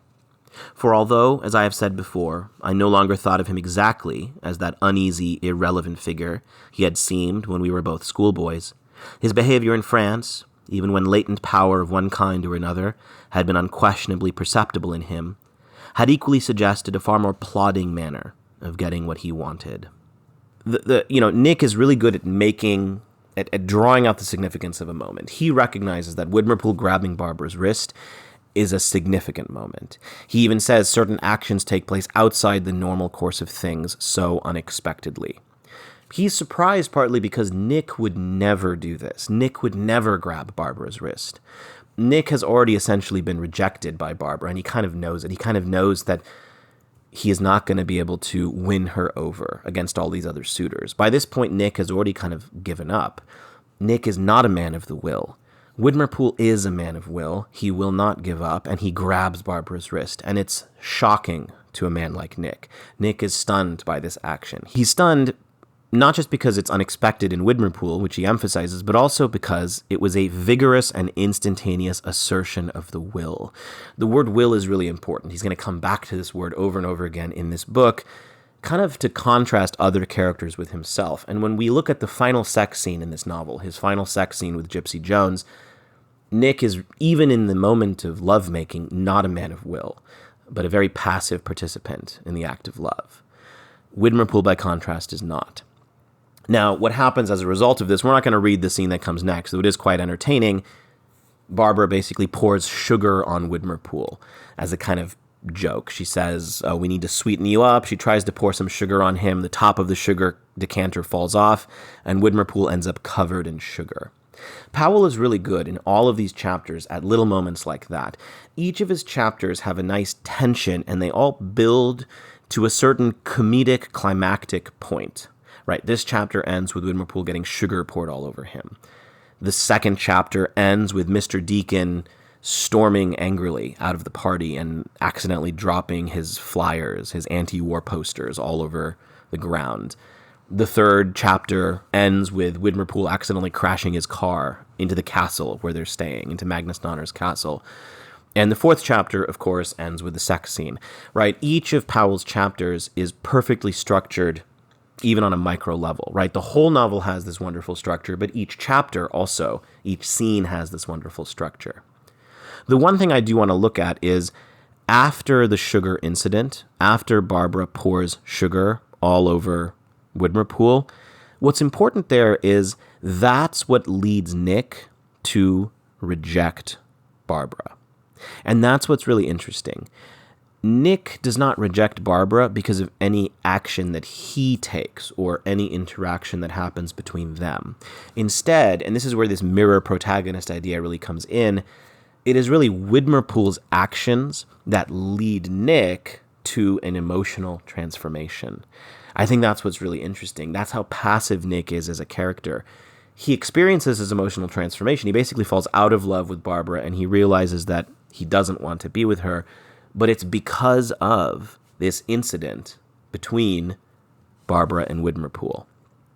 For although, as I have said before, I no longer thought of him exactly as that uneasy, irrelevant figure he had seemed when we were both schoolboys, his behavior in France, even when latent power of one kind or another had been unquestionably perceptible in him, had equally suggested a far more plodding manner of getting what he wanted. Nick is really good at drawing out the significance of a moment. He recognizes that Widmerpool grabbing Barbara's wrist is a significant moment. He even says certain actions take place outside the normal course of things so unexpectedly. He's surprised partly because Nick would never do this. Nick would never grab Barbara's wrist. Nick has already essentially been rejected by Barbara, and he kind of knows it. He kind of knows that he is not going to be able to win her over against all these other suitors. By this point, Nick has already kind of given up. Nick is not a man of the will. Widmerpool is a man of will. He will not give up, and he grabs Barbara's wrist, and it's shocking to a man like Nick. Nick is stunned by this action. He's stunned not just because it's unexpected in Widmerpool, which he emphasizes, but also because it was a vigorous and instantaneous assertion of the will. The word will is really important. He's going to come back to this word over and over again in this book, kind of to contrast other characters with himself. And when we look at the final sex scene in this novel, his final sex scene with Gypsy Jones, Nick is, even in the moment of lovemaking, not a man of will, but a very passive participant in the act of love. Widmerpool, by contrast, is not. Now, what happens as a result of this, we're not going to read the scene that comes next, though it is quite entertaining. Barbara basically pours sugar on Widmerpool as a kind of joke. She says, "Oh, we need to sweeten you up." She tries to pour some sugar on him. The top of the sugar decanter falls off, and Widmerpool ends up covered in sugar. Powell is really good in all of these chapters at little moments like that. Each of his chapters have a nice tension, and they all build to a certain comedic climactic point. Right, this chapter ends with Widmerpool getting sugar poured all over him. The second chapter ends with Mr. Deacon storming angrily out of the party and accidentally dropping his flyers, his anti-war posters all over the ground. The third chapter ends with Widmerpool accidentally crashing his car into the castle where they're staying, into Magnus Donner's castle. And the fourth chapter, of course, ends with the sex scene. Right, each of Powell's chapters is perfectly structured, even on a micro level, right? The whole novel has this wonderful structure, but each chapter also, each scene has this wonderful structure. The one thing I do want to look at is after the sugar incident, after Barbara pours sugar all over Widmerpool, what's important there is that's what leads Nick to reject Barbara. And that's what's really interesting. Nick does not reject Barbara because of any action that he takes or any interaction that happens between them. Instead, and this is where this mirror protagonist idea really comes in, it is really Widmerpool's actions that lead Nick to an emotional transformation. I think that's what's really interesting. That's how passive Nick is as a character. He experiences his emotional transformation. He basically falls out of love with Barbara, and he realizes that he doesn't want to be with her, but it's because of this incident between Barbara and Widmerpool.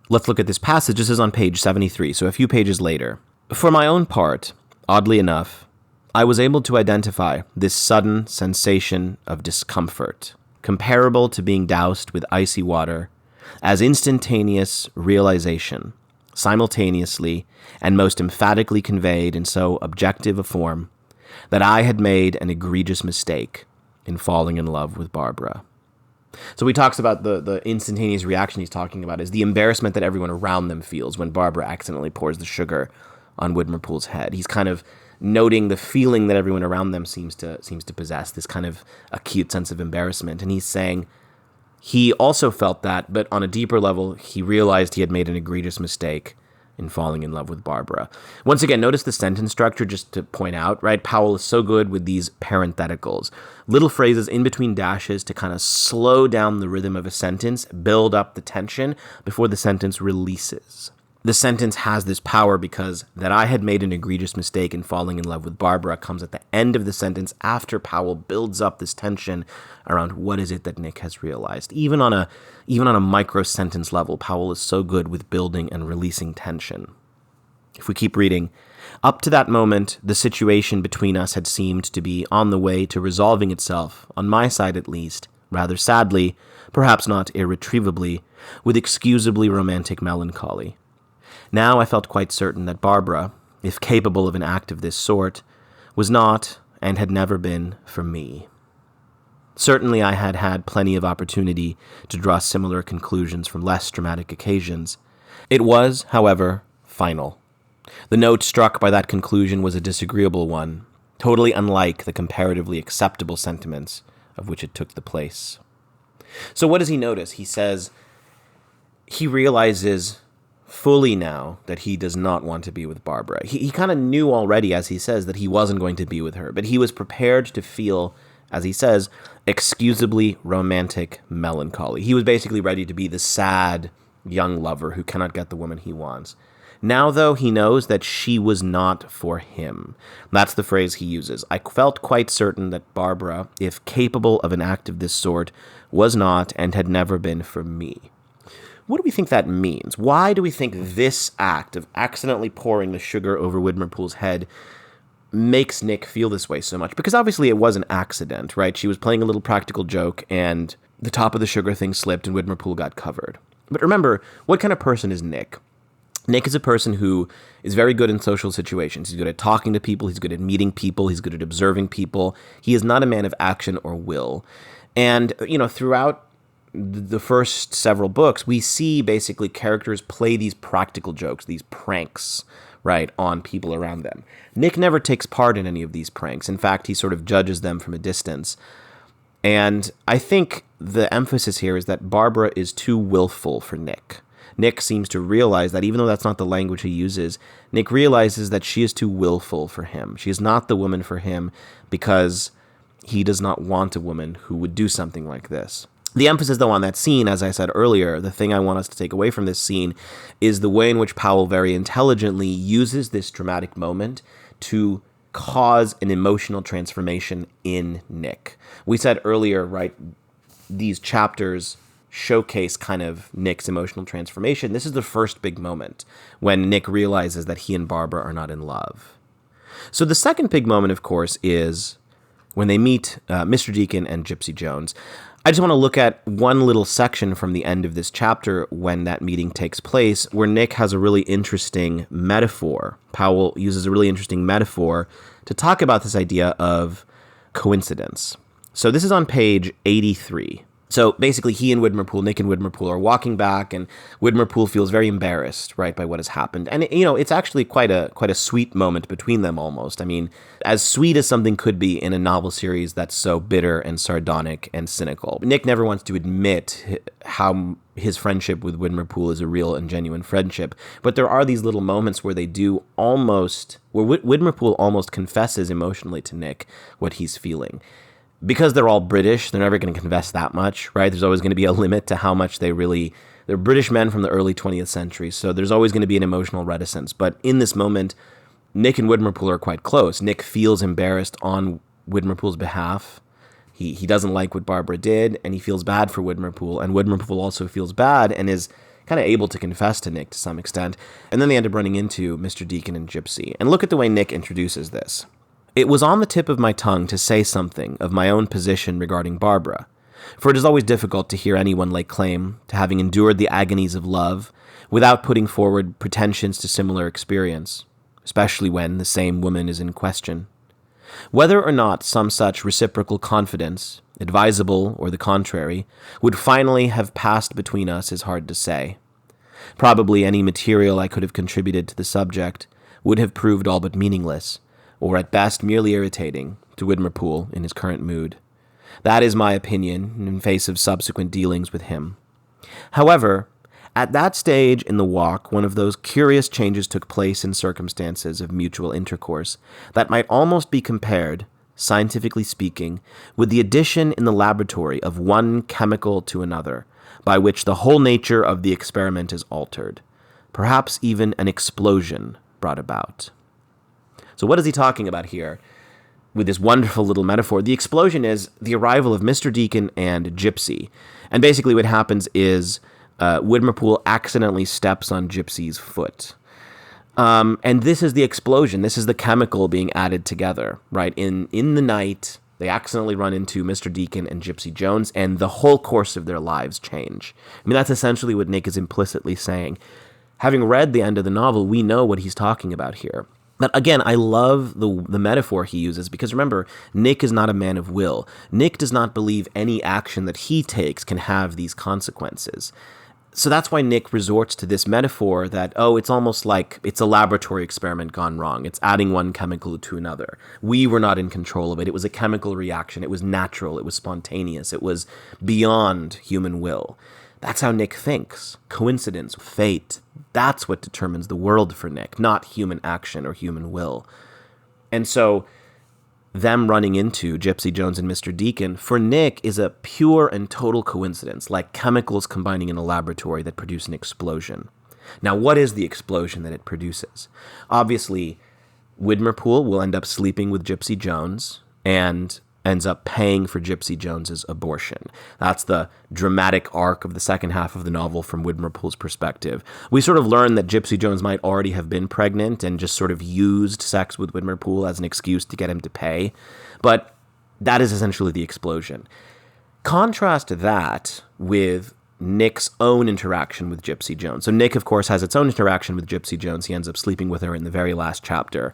Let's look at this passage. This is on page 73, so a few pages later. For my own part, oddly enough, I was able to identify this sudden sensation of discomfort, comparable to being doused with icy water, as instantaneous realization, simultaneously and most emphatically conveyed in so objective a form that I had made an egregious mistake in falling in love with Barbara. So he talks about the instantaneous reaction he's talking about is the embarrassment that everyone around them feels when Barbara accidentally pours the sugar on Widmerpool's head. He's kind of noting the feeling that everyone around them seems to possess, this kind of acute sense of embarrassment. And he's saying he also felt that, but on a deeper level, he realized he had made an egregious mistake in falling in love with Barbara. Once again, notice the sentence structure just to point out, right? Powell is so good with these parentheticals, little phrases in between dashes to kind of slow down the rhythm of a sentence, build up the tension before the sentence releases. The sentence has this power because that I had made an egregious mistake in falling in love with Barbara comes at the end of the sentence after Powell builds up this tension around what is it that Nick has realized. Even on a micro sentence level, Powell is so good with building and releasing tension. If we keep reading, up to that moment, the situation between us had seemed to be on the way to resolving itself, on my side at least, rather sadly, perhaps not irretrievably, with excusably romantic melancholy. Now I felt quite certain that Barbara, if capable of an act of this sort, was not and had never been for me. Certainly I had had plenty of opportunity to draw similar conclusions from less dramatic occasions. It was, however, final. The note struck by that conclusion was a disagreeable one, totally unlike the comparatively acceptable sentiments of which it took the place. So what does he notice? He says he realizes fully now that he does not want to be with Barbara. He kind of knew already, as he says, that he wasn't going to be with her, but he was prepared to feel, as he says, excusably romantic melancholy. He was basically ready to be the sad young lover who cannot get the woman he wants. Now, though, he knows that she was not for him. That's the phrase he uses. I felt quite certain that Barbara, if capable of an act of this sort, was not and had never been for me. What do we think that means? Why do we think this act of accidentally pouring the sugar over Widmerpool's head makes Nick feel this way so much? Because obviously it was an accident, right? She was playing a little practical joke and the top of the sugar thing slipped and Widmerpool got covered. But remember, what kind of person is Nick? Nick is a person who is very good in social situations. He's good at talking to people. He's good at meeting people. He's good at observing people. He is not a man of action or will. And, throughout the first several books, we see basically characters play these practical jokes, these pranks, right, on people around them. Nick never takes part in any of these pranks. In fact, he sort of judges them from a distance. And I think the emphasis here is that Barbara is too willful for Nick. Nick seems to realize that even though that's not the language he uses, Nick realizes that she is too willful for him. She is not the woman for him because he does not want a woman who would do something like this. The emphasis, though, on that scene, as I said earlier, the thing I want us to take away from this scene is the way in which Powell very intelligently uses this dramatic moment to cause an emotional transformation in Nick. We said earlier, right, these chapters showcase kind of Nick's emotional transformation. This is the first big moment when Nick realizes that he and Barbara are not in love. So the second big moment, of course, is when they meet Mr. Deacon and Gypsy Jones. I just want to look at one little section from the end of this chapter when that meeting takes place, where Nick has a really interesting metaphor. Powell uses a really interesting metaphor to talk about this idea of coincidence. So this is on page 83 So basically, Nick and Widmerpool are walking back, and Widmerpool feels very embarrassed, right, by what has happened. And it's actually quite a sweet moment between them, almost. I mean, as sweet as something could be in a novel series that's so bitter and sardonic and cynical. Nick never wants to admit how his friendship with Widmerpool is a real and genuine friendship, but there are these little moments where Widmerpool almost confesses emotionally to Nick what he's feeling. Because they're all British, they're never going to confess that much, right? There's always going to be a limit to how much they're British men from the early 20th century, so there's always going to be an emotional reticence. But in this moment, Nick and Widmerpool are quite close. Nick feels embarrassed on Widmerpool's behalf. He doesn't like what Barbara did, and he feels bad for Widmerpool, and Widmerpool also feels bad and is kind of able to confess to Nick to some extent. And then they end up running into Mr. Deacon and Gypsy. And look at the way Nick introduces this. It was on the tip of my tongue to say something of my own position regarding Barbara, for it is always difficult to hear anyone lay claim to having endured the agonies of love without putting forward pretensions to similar experience, especially when the same woman is in question. Whether or not some such reciprocal confidence, advisable or the contrary, would finally have passed between us is hard to say. Probably any material I could have contributed to the subject would have proved all but meaningless, or at best merely irritating, to Widmerpool in his current mood. That is my opinion in face of subsequent dealings with him. However, at that stage in the walk, one of those curious changes took place in circumstances of mutual intercourse that might almost be compared, scientifically speaking, with the addition in the laboratory of one chemical to another, by which the whole nature of the experiment is altered, perhaps even an explosion brought about. So what is he talking about here with this wonderful little metaphor? The explosion is the arrival of Mr. Deacon and Gypsy. And basically what happens is Widmerpool accidentally steps on Gypsy's foot. And this is the explosion. This is the chemical being added together, right? In the night, they accidentally run into Mr. Deacon and Gypsy Jones, and the whole course of their lives change. I mean, that's essentially what Nick is implicitly saying. Having read the end of the novel, we know what he's talking about here. But again, I love the metaphor he uses because remember, Nick is not a man of will. Nick does not believe any action that he takes can have these consequences. So that's why Nick resorts to this metaphor that, it's almost like it's a laboratory experiment gone wrong. It's adding one chemical to another. We were not in control of it. It was a chemical reaction. It was natural. It was spontaneous. It was beyond human will. That's how Nick thinks. Coincidence, fate, that's what determines the world for Nick, not human action or human will. And so them running into Gypsy Jones and Mr. Deacon, for Nick, is a pure and total coincidence, like chemicals combining in a laboratory that produce an explosion. Now, what is the explosion that it produces? Obviously, Widmerpool will end up sleeping with Gypsy Jones and ends up paying for Gypsy Jones's abortion. That's the dramatic arc of the second half of the novel from Widmerpool's perspective. We sort of learn that Gypsy Jones might already have been pregnant and just sort of used sex with Widmerpool as an excuse to get him to pay, but that is essentially the explosion. Contrast that with Nick's own interaction with Gypsy Jones. So Nick, of course, has its own interaction with Gypsy Jones. He ends up sleeping with her in the very last chapter.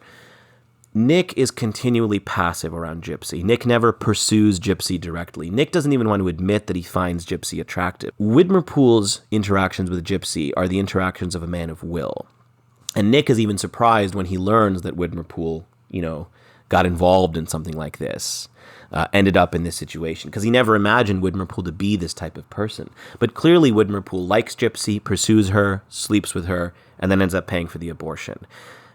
Nick is continually passive around Gypsy. Nick never pursues Gypsy directly. Nick doesn't even want to admit that he finds Gypsy attractive. Widmerpool's interactions with Gypsy are the interactions of a man of will. And Nick is even surprised when he learns that Widmerpool, got involved in something like this, ended up in this situation, because he never imagined Widmerpool to be this type of person. But clearly Widmerpool likes Gypsy, pursues her, sleeps with her, and then ends up paying for the abortion.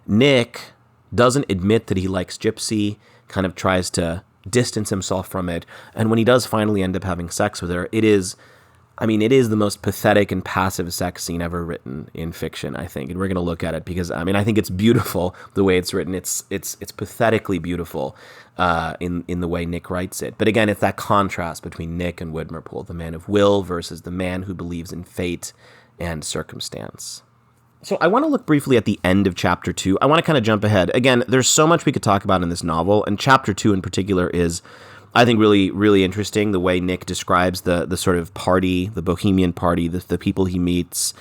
Nick doesn't admit that he likes Gypsy, kind of tries to distance himself from it, and when he does finally end up having sex with her, it is the most pathetic and passive sex scene ever written in fiction, I think, and we're going to look at it because, I think it's beautiful the way it's written. It's pathetically beautiful in the way Nick writes it. But again, it's that contrast between Nick and Widmerpool, the man of will versus the man who believes in fate and circumstance. So I want to look briefly at the end of Chapter 2. I want to kind of jump ahead. Again, there's so much we could talk about in this novel, and Chapter 2 in particular is, I think, really, really interesting, the way Nick describes the sort of party, the bohemian party, the people he meets.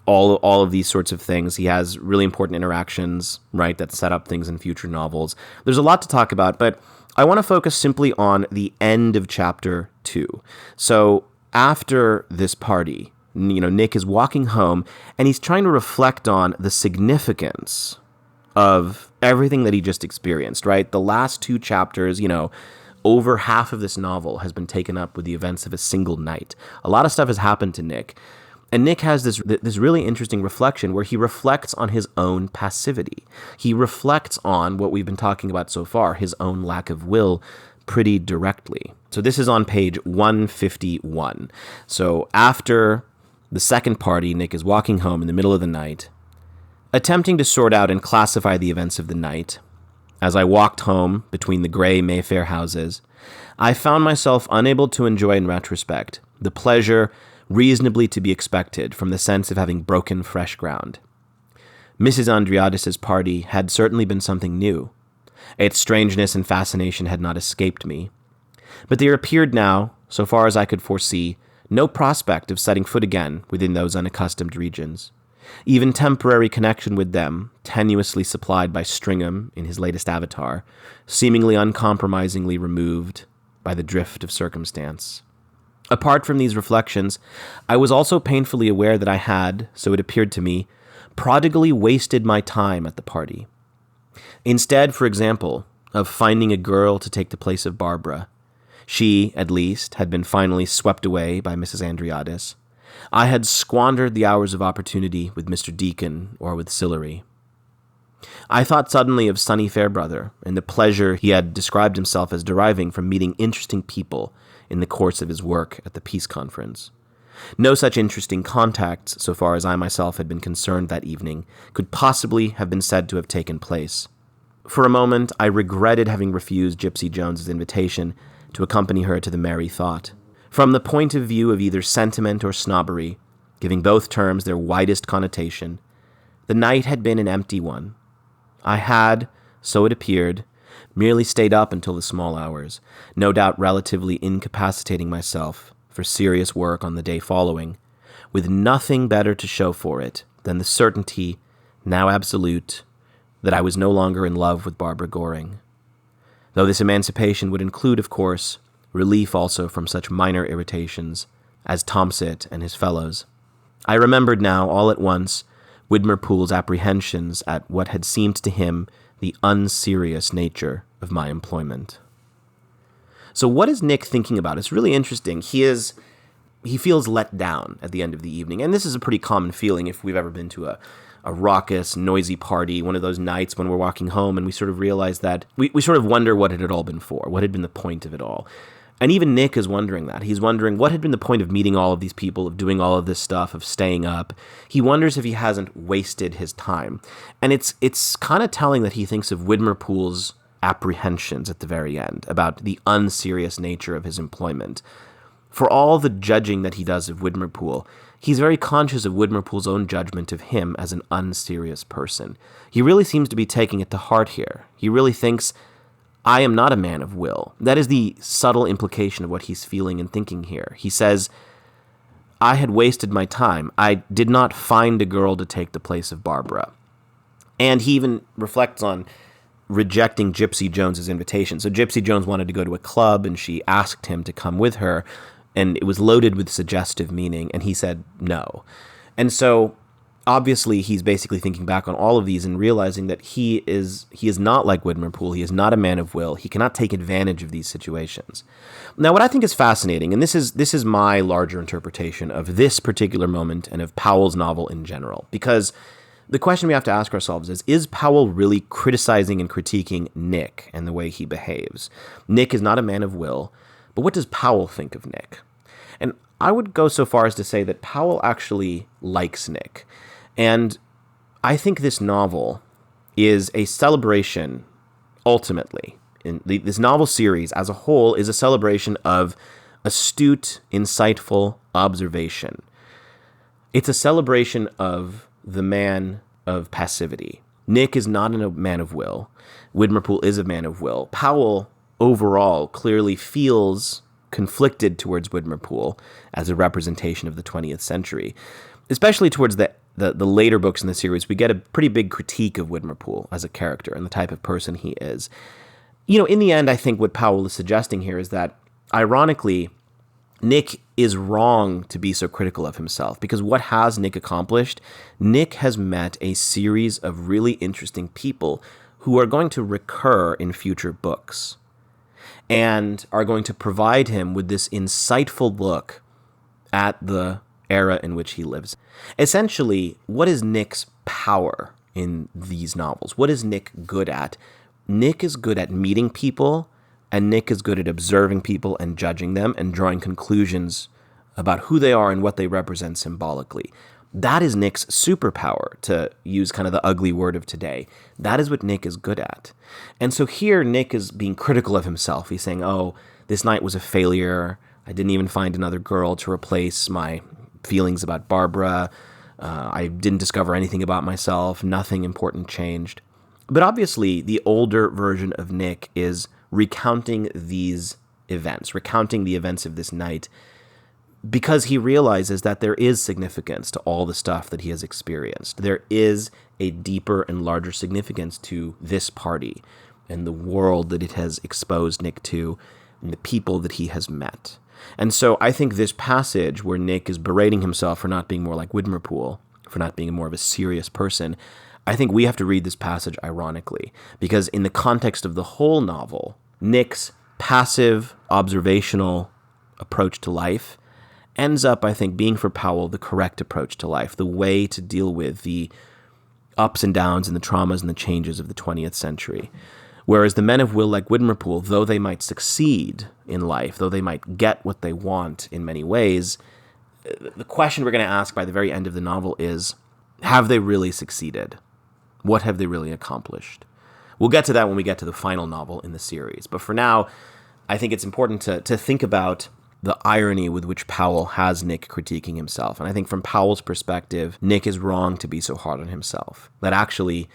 all of these sorts of things. He has really important interactions, right, that set up things in future novels. There's a lot to talk about, but I want to focus simply on the end of chapter 2. So after this party, Nick is walking home and he's trying to reflect on the significance of everything that he just experienced, right? The last 2 chapters, over half of this novel has been taken up with the events of a single night. A lot of stuff has happened to Nick. And Nick has this really interesting reflection where he reflects on his own passivity. He reflects on what we've been talking about so far, his own lack of will, pretty directly. So this is on page 151. So after the second party, Nick is walking home in the middle of the night, attempting to sort out and classify the events of the night. As I walked home between the gray Mayfair houses, I found myself unable to enjoy in retrospect the pleasure reasonably to be expected from the sense of having broken fresh ground. Mrs. Andriadis's party had certainly been something new. Its strangeness and fascination had not escaped me. But there appeared now, so far as I could foresee, no prospect of setting foot again within those unaccustomed regions. Even temporary connection with them, tenuously supplied by Stringham in his latest avatar, seemingly uncompromisingly removed by the drift of circumstance. Apart from these reflections, I was also painfully aware that I had, so it appeared to me, prodigally wasted my time at the party. Instead, for example, of finding a girl to take the place of Barbara, she, at least, had been finally swept away by Mrs. Andriadis, I had squandered the hours of opportunity with Mr. Deacon or with Sillery. I thought suddenly of Sonny Fairbrother and the pleasure he had described himself as deriving from meeting interesting people in the course of his work at the Peace Conference. No such interesting contacts, so far as I myself had been concerned that evening, could possibly have been said to have taken place. For a moment, I regretted having refused Gypsy Jones's invitation to accompany her to the Merry Thought. From the point of view of either sentiment or snobbery, giving both terms their widest connotation, the night had been an empty one. I had, so it appeared, merely stayed up until the small hours, no doubt relatively incapacitating myself for serious work on the day following, with nothing better to show for it than the certainty, now absolute, that I was no longer in love with Barbara Goring. Though this emancipation would include, of course, relief also from such minor irritations as Tomsit and his fellows. I remembered now, all at once, Widmerpoole's apprehensions at what had seemed to him the unserious nature of my employment. So what is Nick thinking about? It's really interesting. He feels let down at the end of the evening, and this is a pretty common feeling if we've ever been to a raucous, noisy party, one of those nights when we're walking home and we sort of realize that we sort of wonder what it had all been for, what had been the point of it all. And even Nick is wondering that. He's wondering what had been the point of meeting all of these people, of doing all of this stuff, of staying up. He wonders if he hasn't wasted his time. And it's kind of telling that he thinks of Widmerpoole's apprehensions at the very end about the unserious nature of his employment. For all the judging that he does of Widmerpoole, he's very conscious of Widmerpoole's own judgment of him as an unserious person. He really seems to be taking it to heart here. He really thinks, I am not a man of will. That is the subtle implication of what he's feeling and thinking here. He says, I had wasted my time. I did not find a girl to take the place of Barbara. And he even reflects on rejecting Gypsy Jones's invitation. So Gypsy Jones wanted to go to a club, and she asked him to come with her, and it was loaded with suggestive meaning, and he said no. And so obviously, he's basically thinking back on all of these and realizing that he is not like Widmerpoole. He is not a man of will. He cannot take advantage of these situations. Now, what I think is fascinating, and this is my larger interpretation of this particular moment and of Powell's novel in general, because the question we have to ask ourselves is Powell really criticizing and critiquing Nick and the way he behaves? Nick is not a man of will, but what does Powell think of Nick? And I would go so far as to say that Powell actually likes Nick. And I think this novel is a celebration, ultimately. This novel series as a whole is a celebration of astute, insightful observation. It's a celebration of the man of passivity. Nick is not a man of will. Widmerpoole is a man of will. Powell, overall, clearly feels conflicted towards Widmerpoole as a representation of the 20th century, especially towards the the later books in the series, we get a pretty big critique of Widmerpool as a character and the type of person he is. In the end, I think what Powell is suggesting here is that, ironically, Nick is wrong to be so critical of himself, because what has Nick accomplished? Nick has met a series of really interesting people who are going to recur in future books and are going to provide him with this insightful look at the era in which he lives. Essentially, what is Nick's power in these novels? What is Nick good at? Nick is good at meeting people, and Nick is good at observing people and judging them and drawing conclusions about who they are and what they represent symbolically. That is Nick's superpower, to use kind of the ugly word of today. That is what Nick is good at. And so here Nick is being critical of himself. He's saying, oh, this night was a failure. I didn't even find another girl to replace my feelings about Barbara. I didn't discover anything about myself. Nothing important changed. But obviously, the older version of Nick is recounting these events, recounting the events of this night, because he realizes that there is significance to all the stuff that he has experienced. There is a deeper and larger significance to this party and the world that it has exposed Nick to and the people that he has met. And so I think this passage where Nick is berating himself for not being more like Widmerpool, for not being more of a serious person, I think we have to read this passage ironically, because in the context of the whole novel, Nick's passive, observational approach to life ends up, I think, being for Powell the correct approach to life, the way to deal with the ups and downs and the traumas and the changes of the 20th century. Whereas the men of will like Widmerpool, though they might succeed in life, though they might get what they want in many ways, the question we're going to ask by the very end of the novel is, have they really succeeded? What have they really accomplished? We'll get to that when we get to the final novel in the series. But for now, I think it's important to think about the irony with which Powell has Nick critiquing himself. And I think from Powell's perspective, Nick is wrong to be so hard on himself. That actually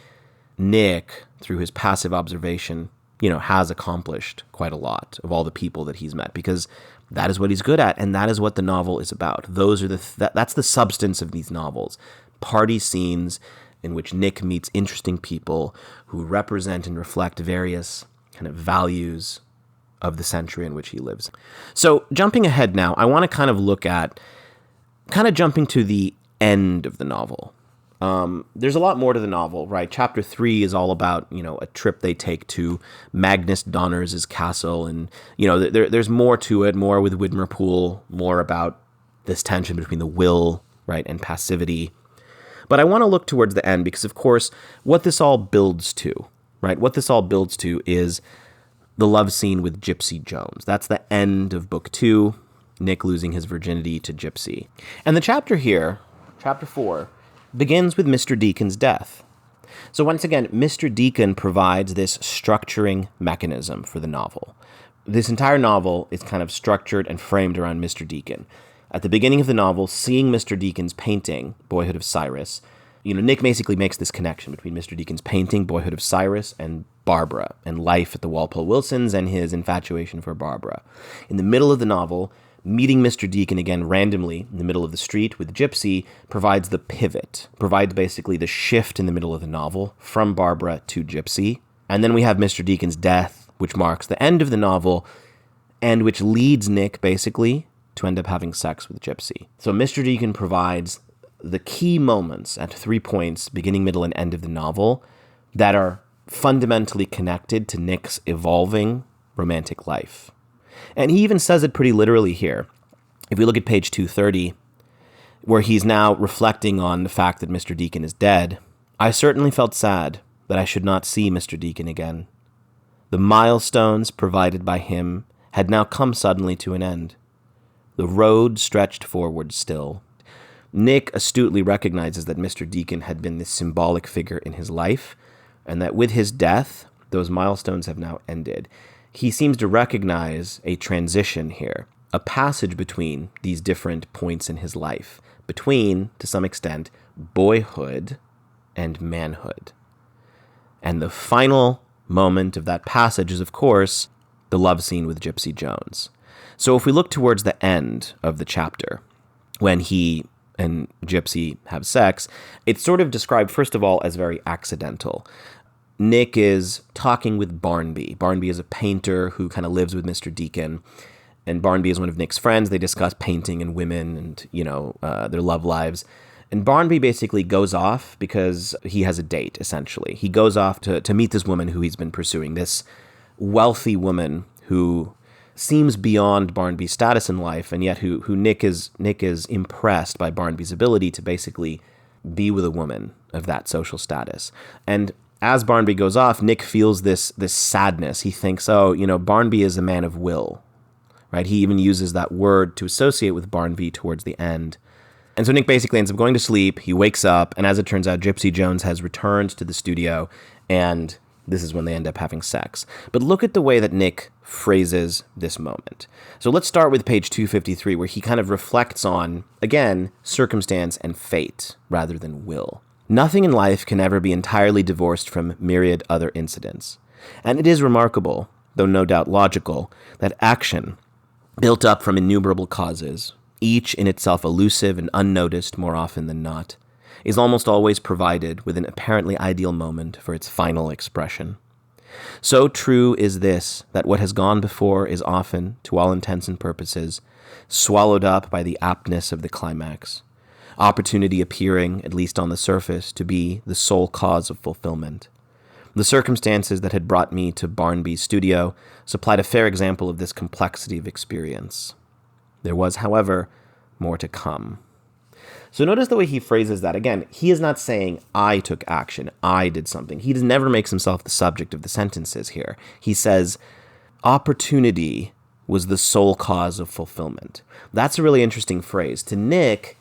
Nick, through his passive observation, has accomplished quite a lot of all the people that he's met, because that is what he's good at, and that is what the novel is about. That's the substance of these novels. Party scenes in which Nick meets interesting people who represent and reflect various kind of values of the century in which he lives. So jumping ahead now, I want to kind of look at, jumping to the end of the novel. There's a lot more to the novel, right? Chapter 3 is all about, a trip they take to Magnus Donners's castle, and, there's more to it, more with Widmerpool, more about this tension between the will, right, and passivity. But I want to look towards the end because, of course, what this all builds to, right? What this all builds to is the love scene with Gypsy Jones. That's the end of book 2, Nick losing his virginity to Gypsy. And the chapter here, chapter 4, begins with Mr. Deacon's death. So once again, Mr. Deacon provides this structuring mechanism for the novel. This entire novel is kind of structured and framed around Mr. Deacon. At the beginning of the novel, seeing Mr. Deacon's painting, Boyhood of Cyrus, Nick basically makes this connection between Mr. Deacon's painting, Boyhood of Cyrus, and Barbara, and life at the Walpole Wilsons, and his infatuation for Barbara. In the middle of the novel, meeting Mr. Deacon again randomly in the middle of the street with Gypsy provides the pivot, provides basically the shift in the middle of the novel from Barbara to Gypsy. And then we have Mr. Deacon's death, which marks the end of the novel, and which leads Nick basically to end up having sex with Gypsy. So Mr. Deacon provides the key moments at 3 points, beginning, middle, and end of the novel, that are fundamentally connected to Nick's evolving romantic life. And he even says it pretty literally here. If we look at page 230, where he's now reflecting on the fact that Mr. Deacon is dead, I certainly felt sad that I should not see Mr. Deacon again. The milestones provided by him had now come suddenly to an end. The road stretched forward still. Nick astutely recognizes that Mr. Deacon had been this symbolic figure in his life, and that with his death, those milestones have now ended. He seems to recognize a transition here, a passage between these different points in his life, between, to some extent, boyhood and manhood. And the final moment of that passage is, of course, the love scene with Gypsy Jones. So if we look towards the end of the chapter, when he and Gypsy have sex, it's sort of described, first of all, as very accidental. Nick is talking with Barnby. Barnby is a painter who kind of lives with Mr. Deacon, and Barnby is one of Nick's friends. They discuss painting and women and, their love lives. And Barnby basically goes off because he has a date, essentially. He goes off to meet this woman who he's been pursuing, this wealthy woman who seems beyond Barnby's status in life, and yet who Nick is impressed by Barnby's ability to basically be with a woman of that social status. And as Barnby goes off, Nick feels this sadness. He thinks, Barnby is a man of will, right? He even uses that word to associate with Barnby towards the end. And so Nick basically ends up going to sleep. He wakes up, and as it turns out, Gypsy Jones has returned to the studio, and this is when they end up having sex. But look at the way that Nick phrases this moment. So let's start with page 253, where he kind of reflects on, again, circumstance and fate rather than will. Nothing in life can ever be entirely divorced from myriad other incidents. And it is remarkable, though no doubt logical, that action, built up from innumerable causes, each in itself elusive and unnoticed more often than not, is almost always provided with an apparently ideal moment for its final expression. So true is this, that what has gone before is often, to all intents and purposes, swallowed up by the aptness of the climax, opportunity appearing, at least on the surface, to be the sole cause of fulfillment. The circumstances that had brought me to Barnby's studio supplied a fair example of this complexity of experience. There was, however, more to come. So notice the way he phrases that. Again, he is not saying, I took action, I did something. He never makes himself the subject of the sentences here. He says, opportunity was the sole cause of fulfillment. That's a really interesting phrase. To Nick,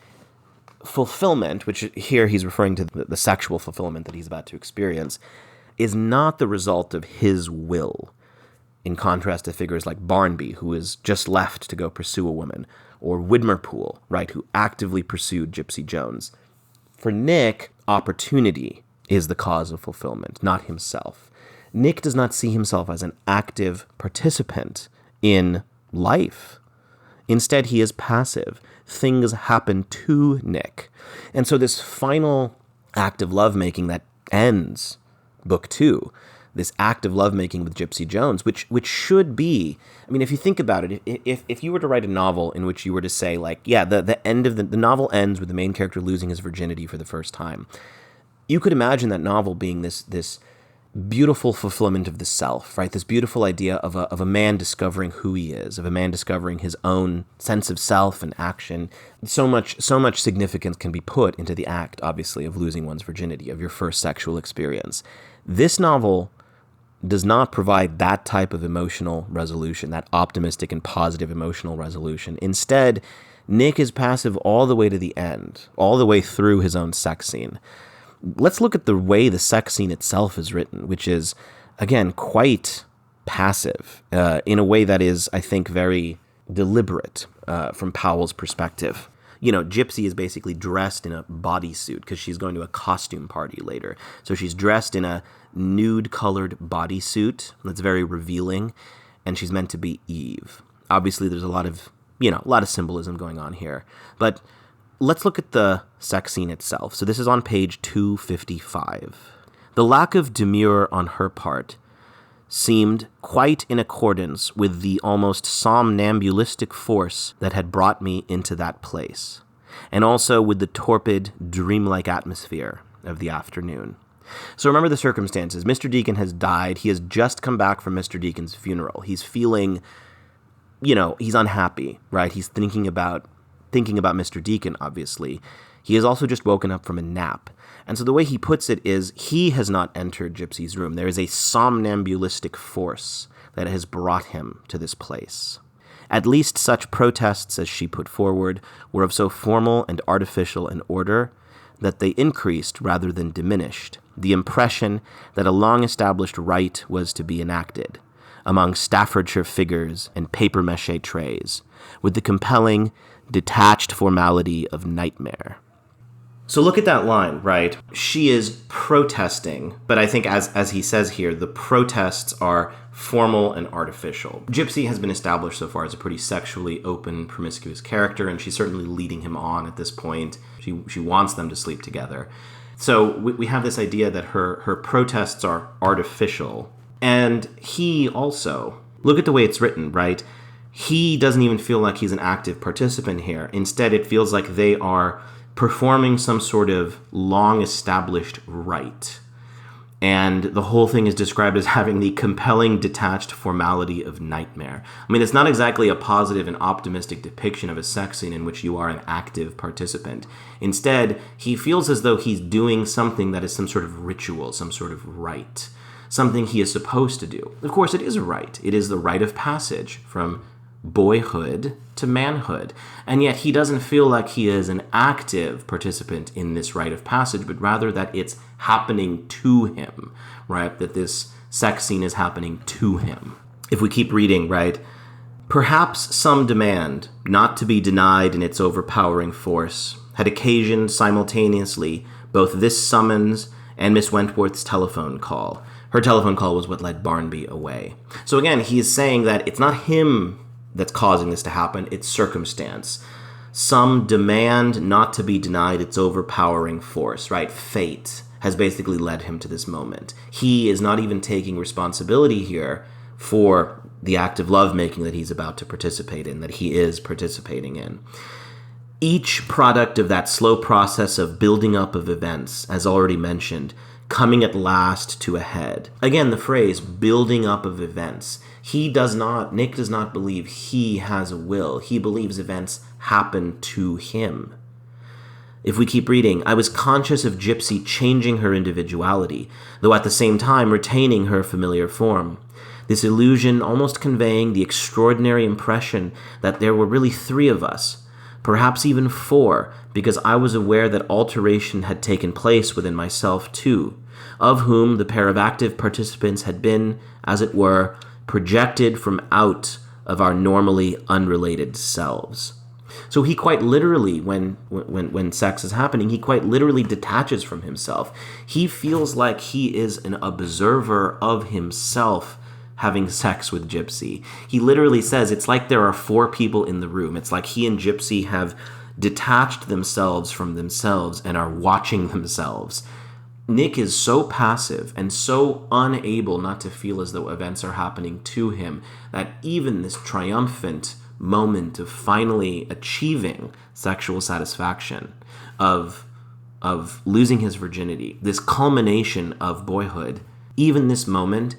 fulfillment, which here he's referring to the sexual fulfillment that he's about to experience, is not the result of his will, in contrast to figures like Barnby, who is just left to go pursue a woman, or Widmerpool, right, who actively pursued Gypsy Jones. For Nick, opportunity is the cause of fulfillment, not himself. Nick does not see himself as an active participant in life. Instead, he is passive. Things happen to Nick. And so this final act of lovemaking that ends book 2, this act of lovemaking with Gypsy Jones, which should be, I mean, if you think about it, if you were to write a novel in which you were to say, like, yeah, the end of the novel ends with the main character losing his virginity for the first time, you could imagine that novel being this beautiful fulfillment of the self, right? This beautiful idea of a man discovering who he is, of a man discovering his own sense of self and action. So much significance can be put into the act, obviously, of losing one's virginity, of your first sexual experience. This novel does not provide that type of emotional resolution, that optimistic and positive emotional resolution. Instead, Nick is passive all the way to the end, all the way through his own sex scene. Let's look at the way the sex scene itself is written, which is, again, quite passive, in a way that is, I think, very deliberate from Powell's perspective. You know, Gypsy is basically dressed in a bodysuit because she's going to a costume party later. So she's dressed in a nude-colored bodysuit that's very revealing, and she's meant to be Eve. Obviously, there's a lot of symbolism going on here. But let's look at the sex scene itself. So this is on page 255. The lack of demur on her part seemed quite in accordance with the almost somnambulistic force that had brought me into that place, and also with the torpid, dreamlike atmosphere of the afternoon. So remember the circumstances. Mr. Deacon has died. He has just come back from Mr. Deacon's funeral. He's feeling, he's unhappy, right? He's thinking about Mr. Deacon, obviously. He has also just woken up from a nap. And so the way he puts it is, he has not entered Gypsy's room. There is a somnambulistic force that has brought him to this place. At least such protests as she put forward were of so formal and artificial an order that they increased rather than diminished the impression that a long-established rite was to be enacted among Staffordshire figures and papier-mâché trays, with the compelling, detached formality of nightmare. So look at that line, right? She is protesting, but I think as he says here, the protests are formal and artificial. Gypsy has been established so far as a pretty sexually open, promiscuous character, and she's certainly leading him on at this point. She wants them to sleep together. So we have this idea that her protests are artificial. And he also, look at the way it's written, right? He doesn't even feel like he's an active participant here. Instead, it feels like they are performing some sort of long-established rite. And the whole thing is described as having the compelling, detached formality of nightmare. I mean, it's not exactly a positive and optimistic depiction of a sex scene in which you are an active participant. Instead, he feels as though he's doing something that is some sort of ritual, some sort of rite, something he is supposed to do. Of course, it is a rite. It is the rite of passage from boyhood to manhood. And yet he doesn't feel like he is an active participant in this rite of passage, but rather that it's happening to him, right? That this sex scene is happening to him. If we keep reading, right? Perhaps some demand, not to be denied in its overpowering force, had occasioned simultaneously both this summons and Miss Wentworth's telephone call. Her telephone call was what led Barnaby away. So again, he is saying that it's not him that's causing this to happen, it's circumstance. Some demand not to be denied its overpowering force, right? Fate has basically led him to this moment. He is not even taking responsibility here for the act of lovemaking that he's about to participate in, that he is participating in. Each product of that slow process of building up of events, as already mentioned, coming at last to a head. Again, the phrase, building up of events. Nick does not believe he has a will. He believes events happen to him. If we keep reading, I was conscious of Gypsy changing her individuality, though at the same time retaining her familiar form. This illusion almost conveying the extraordinary impression that there were really 3 of us, perhaps even 4, because I was aware that alteration had taken place within myself too, of whom the pair of active participants had been, as it were, projected from out of our normally unrelated selves. So he quite literally, when sex is happening, he quite literally detaches from himself. He feels like he is an observer of himself having sex with Gypsy. He literally says it's like there are 4 people in the room. It's like he and Gypsy have detached themselves from themselves and are watching themselves. Nick is so passive and so unable not to feel as though events are happening to him that even this triumphant moment of finally achieving sexual satisfaction, of losing his virginity, this culmination of boyhood, even this moment,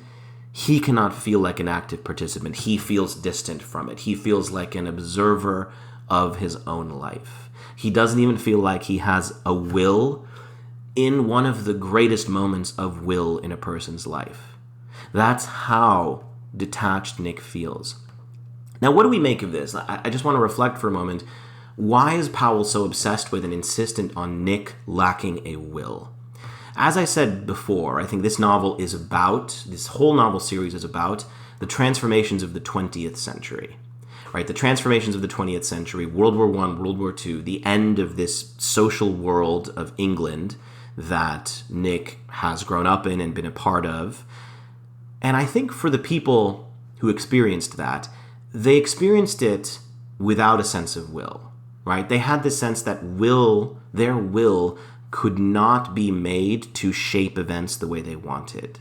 he cannot feel like an active participant. He feels distant from it. He feels like an observer of his own life. He doesn't even feel like he has a will in one of the greatest moments of will in a person's life. That's how detached Nick feels. Now, what do we make of this? I just want to reflect for a moment. Why is Powell so obsessed with and insistent on Nick lacking a will? As I said before, I think this whole novel series is about the transformations of the 20th century. Right, the transformations of the 20th century, World War I, World War II, the end of this social world of England that Nick has grown up in and been a part of. And I think for the people who experienced that, they experienced it without a sense of will, right? They had the sense that their will could not be made to shape events the way they wanted.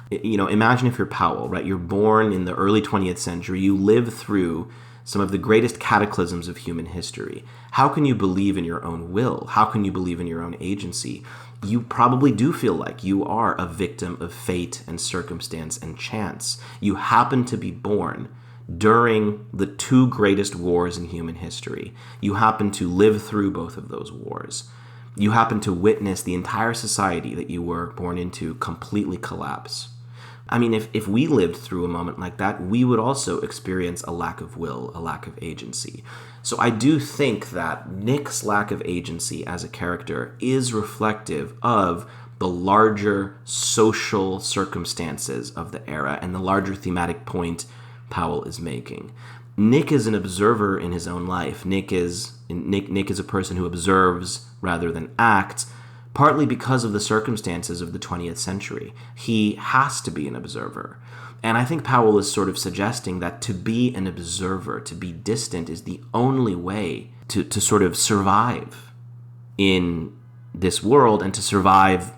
You know, imagine if you're Powell, right? You're born in the early 20th century. You live through some of the greatest cataclysms of human history. How can you believe in your own will? How can you believe in your own agency? You probably do feel like you are a victim of fate and circumstance and chance. You happen to be born during the 2 greatest wars in human history. You happen to live through both of those wars. You happen to witness the entire society that you were born into completely collapse. I mean, if we lived through a moment like that, we would also experience a lack of will, a lack of agency. So I do think that Nick's lack of agency as a character is reflective of the larger social circumstances of the era and the larger thematic point Powell is making. Nick is an observer in his own life. Nick is a person who observes rather than acts, partly because of the circumstances of the 20th century. He has to be an observer. And I think Powell is sort of suggesting that to be an observer, to be distant, is the only way to sort of survive in this world and to survive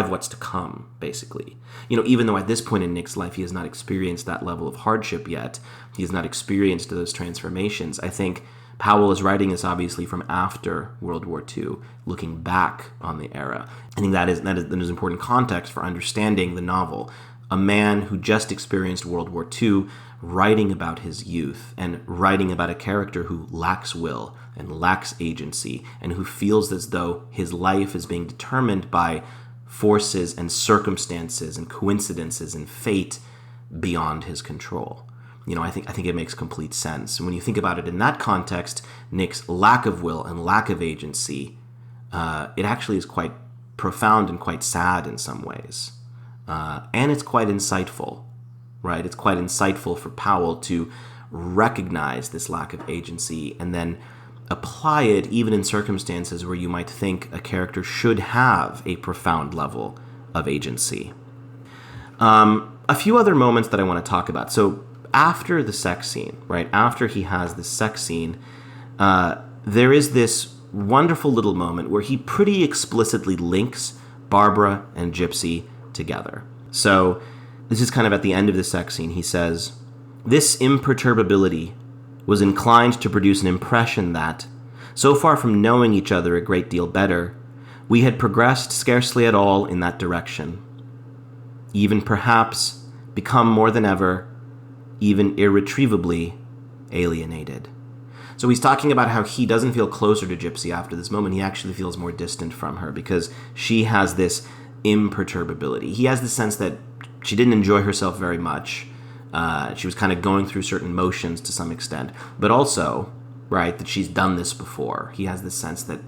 what's to come, basically. Even though at this point in Nick's life he has not experienced that level of hardship yet, he has not experienced those transformations, I think Powell is writing this obviously from after World War II, looking back on the era. I think that is important context for understanding the novel. A man who just experienced World War II, writing about his youth and writing about a character who lacks will and lacks agency and who feels as though his life is being determined by forces and circumstances and coincidences and fate beyond his control. I think it makes complete sense. And when you think about it in that context, Nick's lack of will and lack of agency, it actually is quite profound and quite sad in some ways. And it's quite insightful, right? It's quite insightful for Powell to recognize this lack of agency and then apply it even in circumstances where you might think a character should have a profound level of agency. A few other moments that I want to talk about. So after the sex scene, right, after he has the sex scene, there is this wonderful little moment where he pretty explicitly links Barbara and Gypsy together. So this is kind of at the end of the sex scene. He says, "This imperturbability was inclined to produce an impression that, so far from knowing each other a great deal better, we had progressed scarcely at all in that direction, even perhaps become more than ever, even irretrievably alienated." So he's talking about how he doesn't feel closer to Gypsy after this moment. He actually feels more distant from her because she has this imperturbability. He has the sense that she didn't enjoy herself very much. She was kind of going through certain motions to some extent, but also, right, that she's done this before. He has this sense that,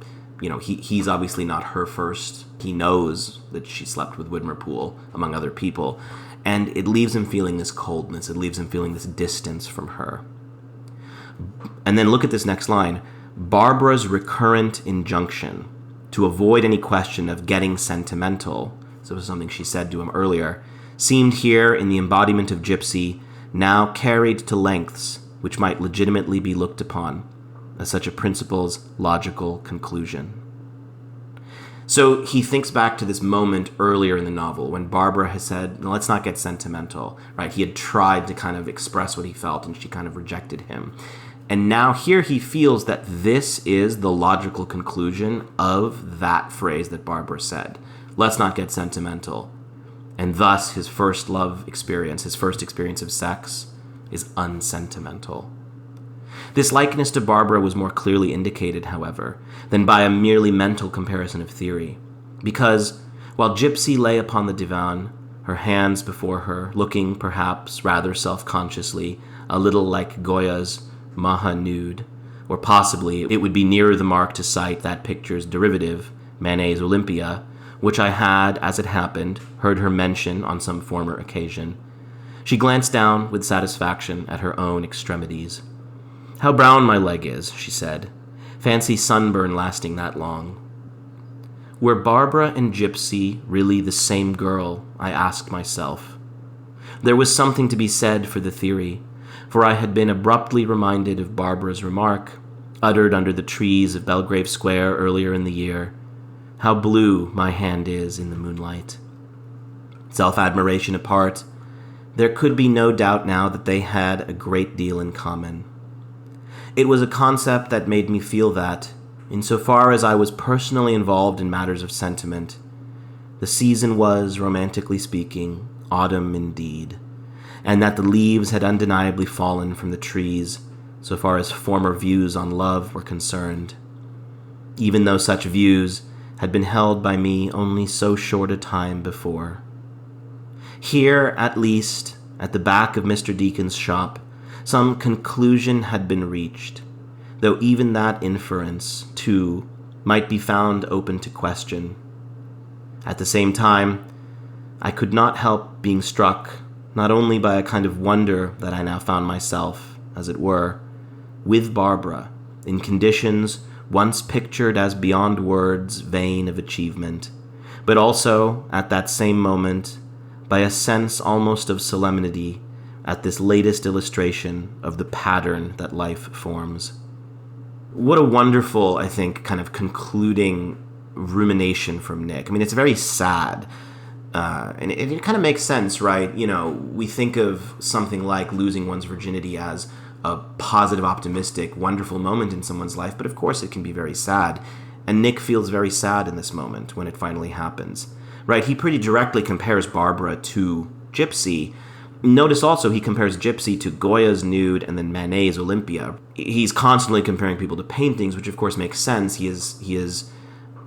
he's obviously not her first. He knows that she slept with Widmer Poole, among other people, and it leaves him feeling this coldness. It leaves him feeling this distance from her. And then look at this next line. Barbara's recurrent injunction to avoid any question of getting sentimental, so it was something she said to him earlier, seemed here in the embodiment of Gypsy, now carried to lengths which might legitimately be looked upon as such a principle's logical conclusion. So he thinks back to this moment earlier in the novel when Barbara has said, let's not get sentimental, right? He had tried to kind of express what he felt and she kind of rejected him. And now here he feels that this is the logical conclusion of that phrase that Barbara said. Let's not get sentimental. And thus his first love experience, his first experience of sex, is unsentimental. This likeness to Barbara was more clearly indicated, however, than by a merely mental comparison of theory. Because while Gypsy lay upon the divan, her hands before her, looking perhaps rather self-consciously, a little like Goya's Maha nude, or possibly it would be nearer the mark to cite that picture's derivative, Manet's Olympia, which I had, as it happened, heard her mention on some former occasion. She glanced down with satisfaction at her own extremities. "How brown my leg is," she said. "Fancy sunburn lasting that long." Were Barbara and Gypsy really the same girl, I asked myself. There was something to be said for the theory, for I had been abruptly reminded of Barbara's remark, uttered under the trees of Belgrave Square earlier in the year, "How blue my hand is in the moonlight." Self-admiration apart, there could be no doubt now that they had a great deal in common. It was a concept that made me feel that, insofar as I was personally involved in matters of sentiment, the season was, romantically speaking, autumn indeed, and that the leaves had undeniably fallen from the trees so far as former views on love were concerned, even though such views had been held by me only so short a time before. Here, at least, at the back of Mr. Deacon's shop, some conclusion had been reached, though even that inference, too, might be found open to question. At the same time, I could not help being struck not only by a kind of wonder that I now found myself, as it were, with Barbara, in conditions once pictured as beyond words vain of achievement, but also, at that same moment, by a sense almost of solemnity at this latest illustration of the pattern that life forms. What a wonderful, I think, kind of concluding rumination from Nick. I mean, it's very sad. And it kind of makes sense, right? You know, we think of something like losing one's virginity as a positive, optimistic, wonderful moment in someone's life, but of course it can be very sad. And Nick feels very sad in this moment when it finally happens, right? He pretty directly compares Barbara to Gypsy. Notice also he compares Gypsy to Goya's Nude and then Manet's Olympia. He's constantly comparing people to paintings, which of course makes sense. He is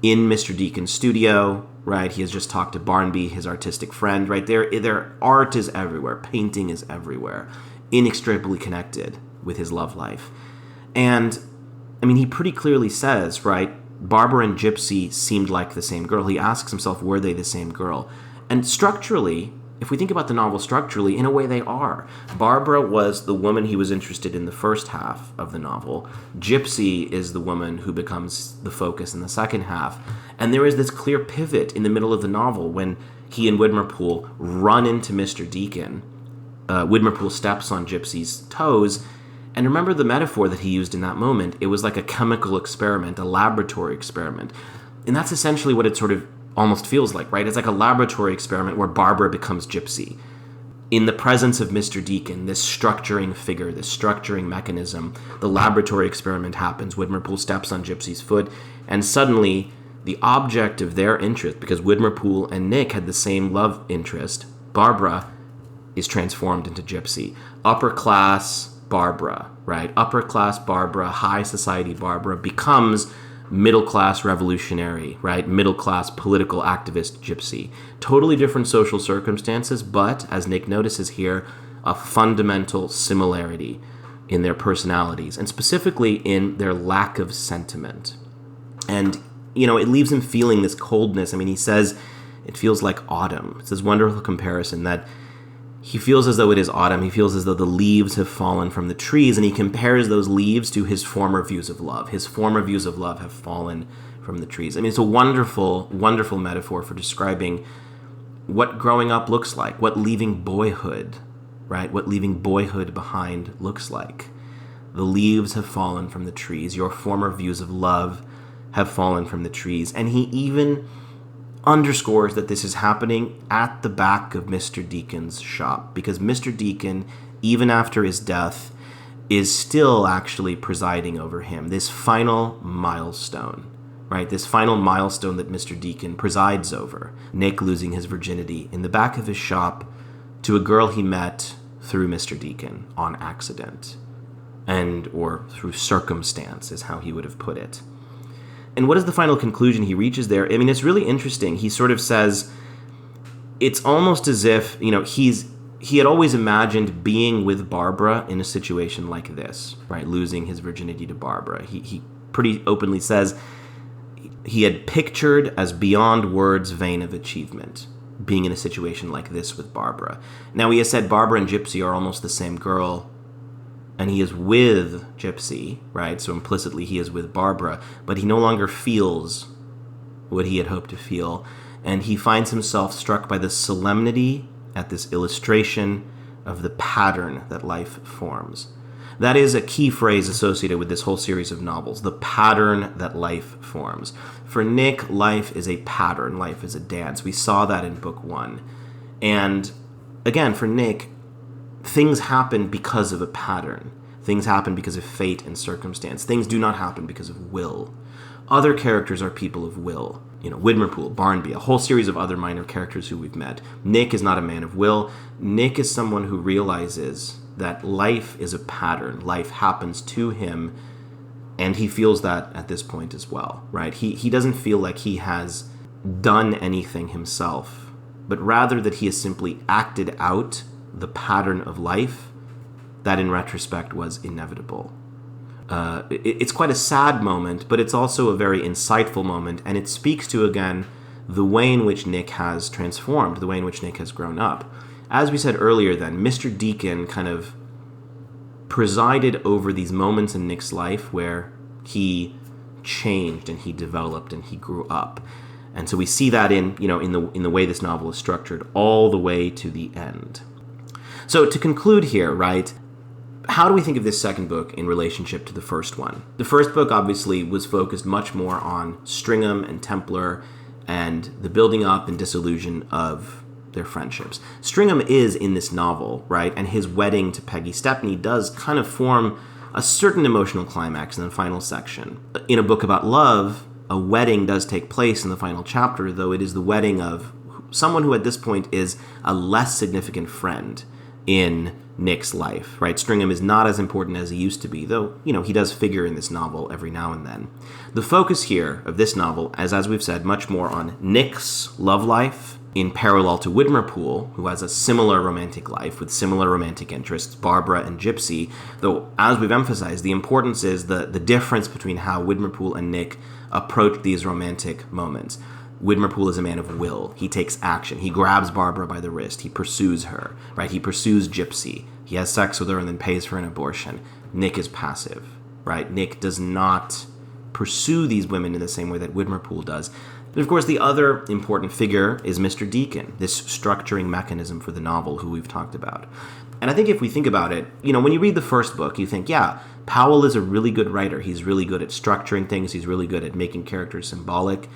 in Mr. Deacon's studio, right? He has just talked to Barnaby, his artistic friend, right? Their art is everywhere. Painting is everywhere, inextricably connected with his love life. And, I mean, he pretty clearly says, right, Barbara and Gypsy seemed like the same girl. He asks himself, were they the same girl? And structurally, if we think about the novel structurally, in a way they are. Barbara was the woman he was interested in the first half of the novel. Gypsy is the woman who becomes the focus in the second half. And there is this clear pivot in the middle of the novel when he and Widmerpool run into Mr. Deacon. Widmerpool steps on Gypsy's toes. And remember the metaphor that he used in that moment. It was like a chemical experiment, a laboratory experiment. And that's essentially what it sort of almost feels like, right? It's like a laboratory experiment where Barbara becomes Gypsy. In the presence of Mr. Deacon, this structuring figure, this structuring mechanism, the laboratory experiment happens. Widmerpool steps on Gypsy's foot, and suddenly the object of their interest, because Widmerpool and Nick had the same love interest, Barbara is transformed into Gypsy. Upper class Barbara, right? Upper class Barbara, high society Barbara becomes middle-class revolutionary, right? Middle-class political activist Gypsy. Totally different social circumstances, but, as Nick notices here, a fundamental similarity in their personalities, and specifically in their lack of sentiment. And, you know, it leaves him feeling this coldness. I mean, he says it feels like autumn. It's this wonderful comparison that he feels as though it is autumn. He feels as though the leaves have fallen from the trees, and he compares those leaves to his former views of love. His former views of love have fallen from the trees. I mean, it's a wonderful, wonderful metaphor for describing what growing up looks like, what leaving boyhood, right? What leaving boyhood behind looks like. The leaves have fallen from the trees. Your former views of love have fallen from the trees. And he even underscores that this is happening at the back of Mr. Deacon's shop, because Mr. Deacon, even after his death, is still actually presiding over him. This final milestone, right? This final milestone that Mr. Deacon presides over, Nick losing his virginity in the back of his shop to a girl he met through Mr. Deacon on accident, or through circumstance is how he would have put it. And what is the final conclusion he reaches there? I mean, it's really interesting. He sort of says, it's almost as if, you know, he had always imagined being with Barbara in a situation like this, right? Losing his virginity to Barbara. He pretty openly says he had pictured as beyond words vain of achievement, being in a situation like this with Barbara. Now, he has said Barbara and Gypsy are almost the same girl, and he is with Gypsy, right? So implicitly he is with Barbara, but he no longer feels what he had hoped to feel, and he finds himself struck by the solemnity at this illustration of the pattern that life forms. That is a key phrase associated with this whole series of novels, the pattern that life forms. For Nick, life is a pattern, life is a dance. We saw that in book 1. And again, for Nick, things happen because of a pattern. Things happen because of fate and circumstance. Things do not happen because of will. Other characters are people of will. You know, Widmerpool, Barnaby, a whole series of other minor characters who we've met. Nick is not a man of will. Nick is someone who realizes that life is a pattern. Life happens to him, and he feels that at this point as well, right? He doesn't feel like he has done anything himself, but rather that he has simply acted out the pattern of life that in retrospect was inevitable. It's quite a sad moment, but it's also a very insightful moment, and it speaks to, again, the way in which Nick has transformed, the way in which Nick has grown up. As we said earlier then, Mr. Deacon kind of presided over these moments in Nick's life where he changed and he developed and he grew up. And so we see that in the way this novel is structured all the way to the end. So to conclude here, right, how do we think of this second book in relationship to the first one? The first book obviously was focused much more on Stringham and Templar and the building up and dissolution of their friendships. Stringham is in this novel, right, and his wedding to Peggy Stepney does kind of form a certain emotional climax in the final section. In a book about love, a wedding does take place in the final chapter, though it is the wedding of someone who at this point is a less significant friend in Nick's life, right? Stringham is not as important as he used to be, though, he does figure in this novel every now and then. The focus here of this novel, as we've said, much more on Nick's love life in parallel to Widmerpool, who has a similar romantic life with similar romantic interests, Barbara and Gypsy, though, as we've emphasized, the importance is the difference between how Widmerpool and Nick approach these romantic moments. Widmerpool is a man of will. He takes action. He grabs Barbara by the wrist. He pursues her, right? He pursues Gypsy. He has sex with her and then pays for an abortion. Nick is passive, right? Nick does not pursue these women in the same way that Widmerpool does. But of course, the other important figure is Mr. Deacon, this structuring mechanism for the novel who we've talked about. And I think if we think about it, when you read the first book, you think, yeah, Powell is a really good writer. He's really good at structuring things. He's really good at making characters symbolic.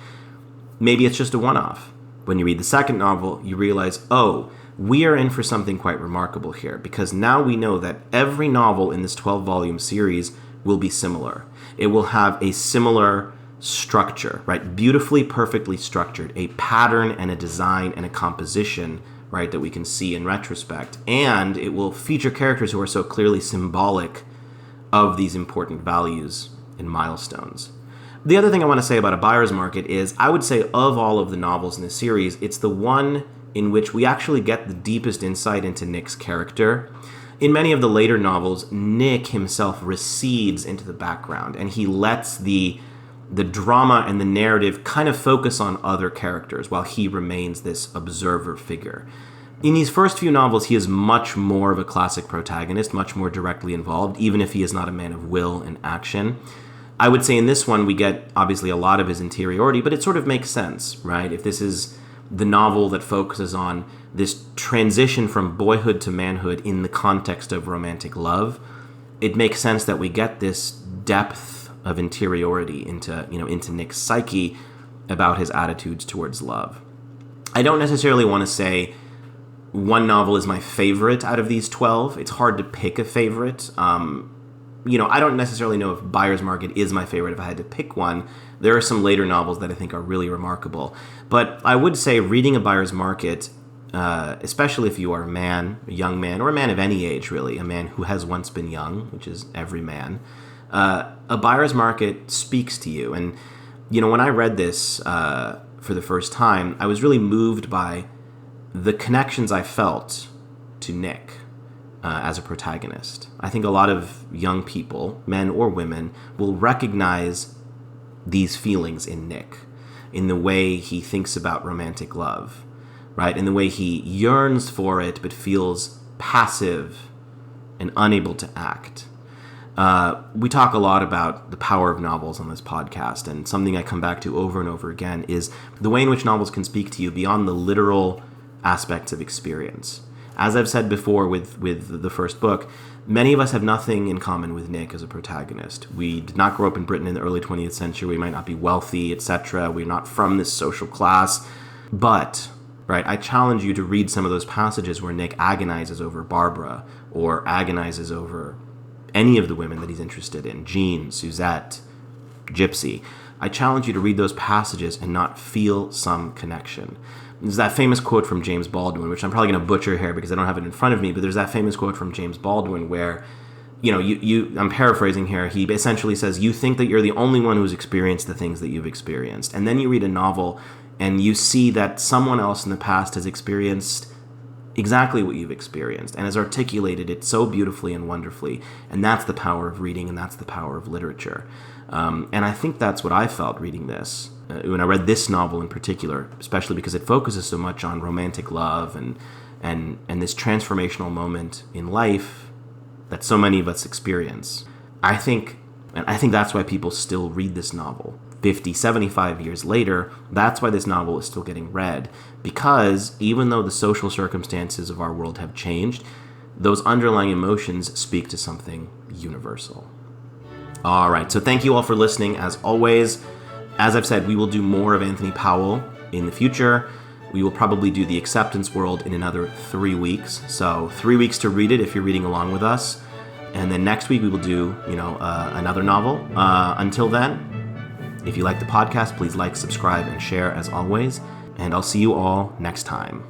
Maybe it's just a one-off. When you read the second novel, you realize, oh, we are in for something quite remarkable here, because now we know that every novel in this 12-volume series will be similar. It will have a similar structure, right? Beautifully, perfectly structured, a pattern and a design and a composition, right, that we can see in retrospect. And it will feature characters who are so clearly symbolic of these important values and milestones. The other thing I want to say about A Buyer's Market is, I would say of all of the novels in this series, it's the one in which we actually get the deepest insight into Nick's character. In many of the later novels, Nick himself recedes into the background, and he lets the drama and the narrative kind of focus on other characters while he remains this observer figure. In these first few novels, he is much more of a classic protagonist, much more directly involved, even if he is not a man of will and action. I would say in this one, we get obviously a lot of his interiority, but it sort of makes sense, right? If this is the novel that focuses on this transition from boyhood to manhood in the context of romantic love, it makes sense that we get this depth of interiority into Nick's psyche about his attitudes towards love. I don't necessarily want to say one novel is my favorite out of these 12. It's hard to pick a favorite. I don't necessarily know if Buyer's Market is my favorite if I had to pick one. There are some later novels that I think are really remarkable. But I would say reading A Buyer's Market, especially if you are a young man, or a man of any age, really, a man who has once been young, which is every man, A Buyer's Market speaks to you. And, when I read this for the first time, I was really moved by the connections I felt to Nick. As a protagonist. I think a lot of young people, men or women, will recognize these feelings in Nick, in the way he thinks about romantic love, right? In the way he yearns for it but feels passive and unable to act. We talk a lot about the power of novels on this podcast, and something I come back to over and over again is the way in which novels can speak to you beyond the literal aspects of experience. As I've said before with the first book, many of us have nothing in common with Nick as a protagonist. We did not grow up in Britain in the early 20th century. We might not be wealthy, etc. We're not from this social class. But, right, I challenge you to read some of those passages where Nick agonizes over Barbara or agonizes over any of the women that he's interested in, Jean, Suzette, Gypsy. I challenge you to read those passages and not feel some connection. There's that famous quote from James Baldwin, which I'm probably going to butcher here because I don't have it in front of me, but there's that famous quote from James Baldwin where, I'm paraphrasing here, he essentially says, you think that you're the only one who's experienced the things that you've experienced. And then you read a novel and you see that someone else in the past has experienced exactly what you've experienced and has articulated it so beautifully and wonderfully. And that's the power of reading, and that's the power of literature. And I think that's what I felt reading this. When I read this novel in particular, especially because it focuses so much on romantic love and this transformational moment in life that so many of us experience. I think that's why people still read this novel 50, 75 years later, that's why this novel is still getting read. Because even though the social circumstances of our world have changed, those underlying emotions speak to something universal. All right, so thank you all for listening. As always, as I've said, we will do more of Anthony Powell in the future. We will probably do The Acceptance World in another 3 weeks. So 3 weeks to read it if you're reading along with us. And then next week we will do, another novel. Until then, if you like the podcast, please like, subscribe, and share as always. And I'll see you all next time.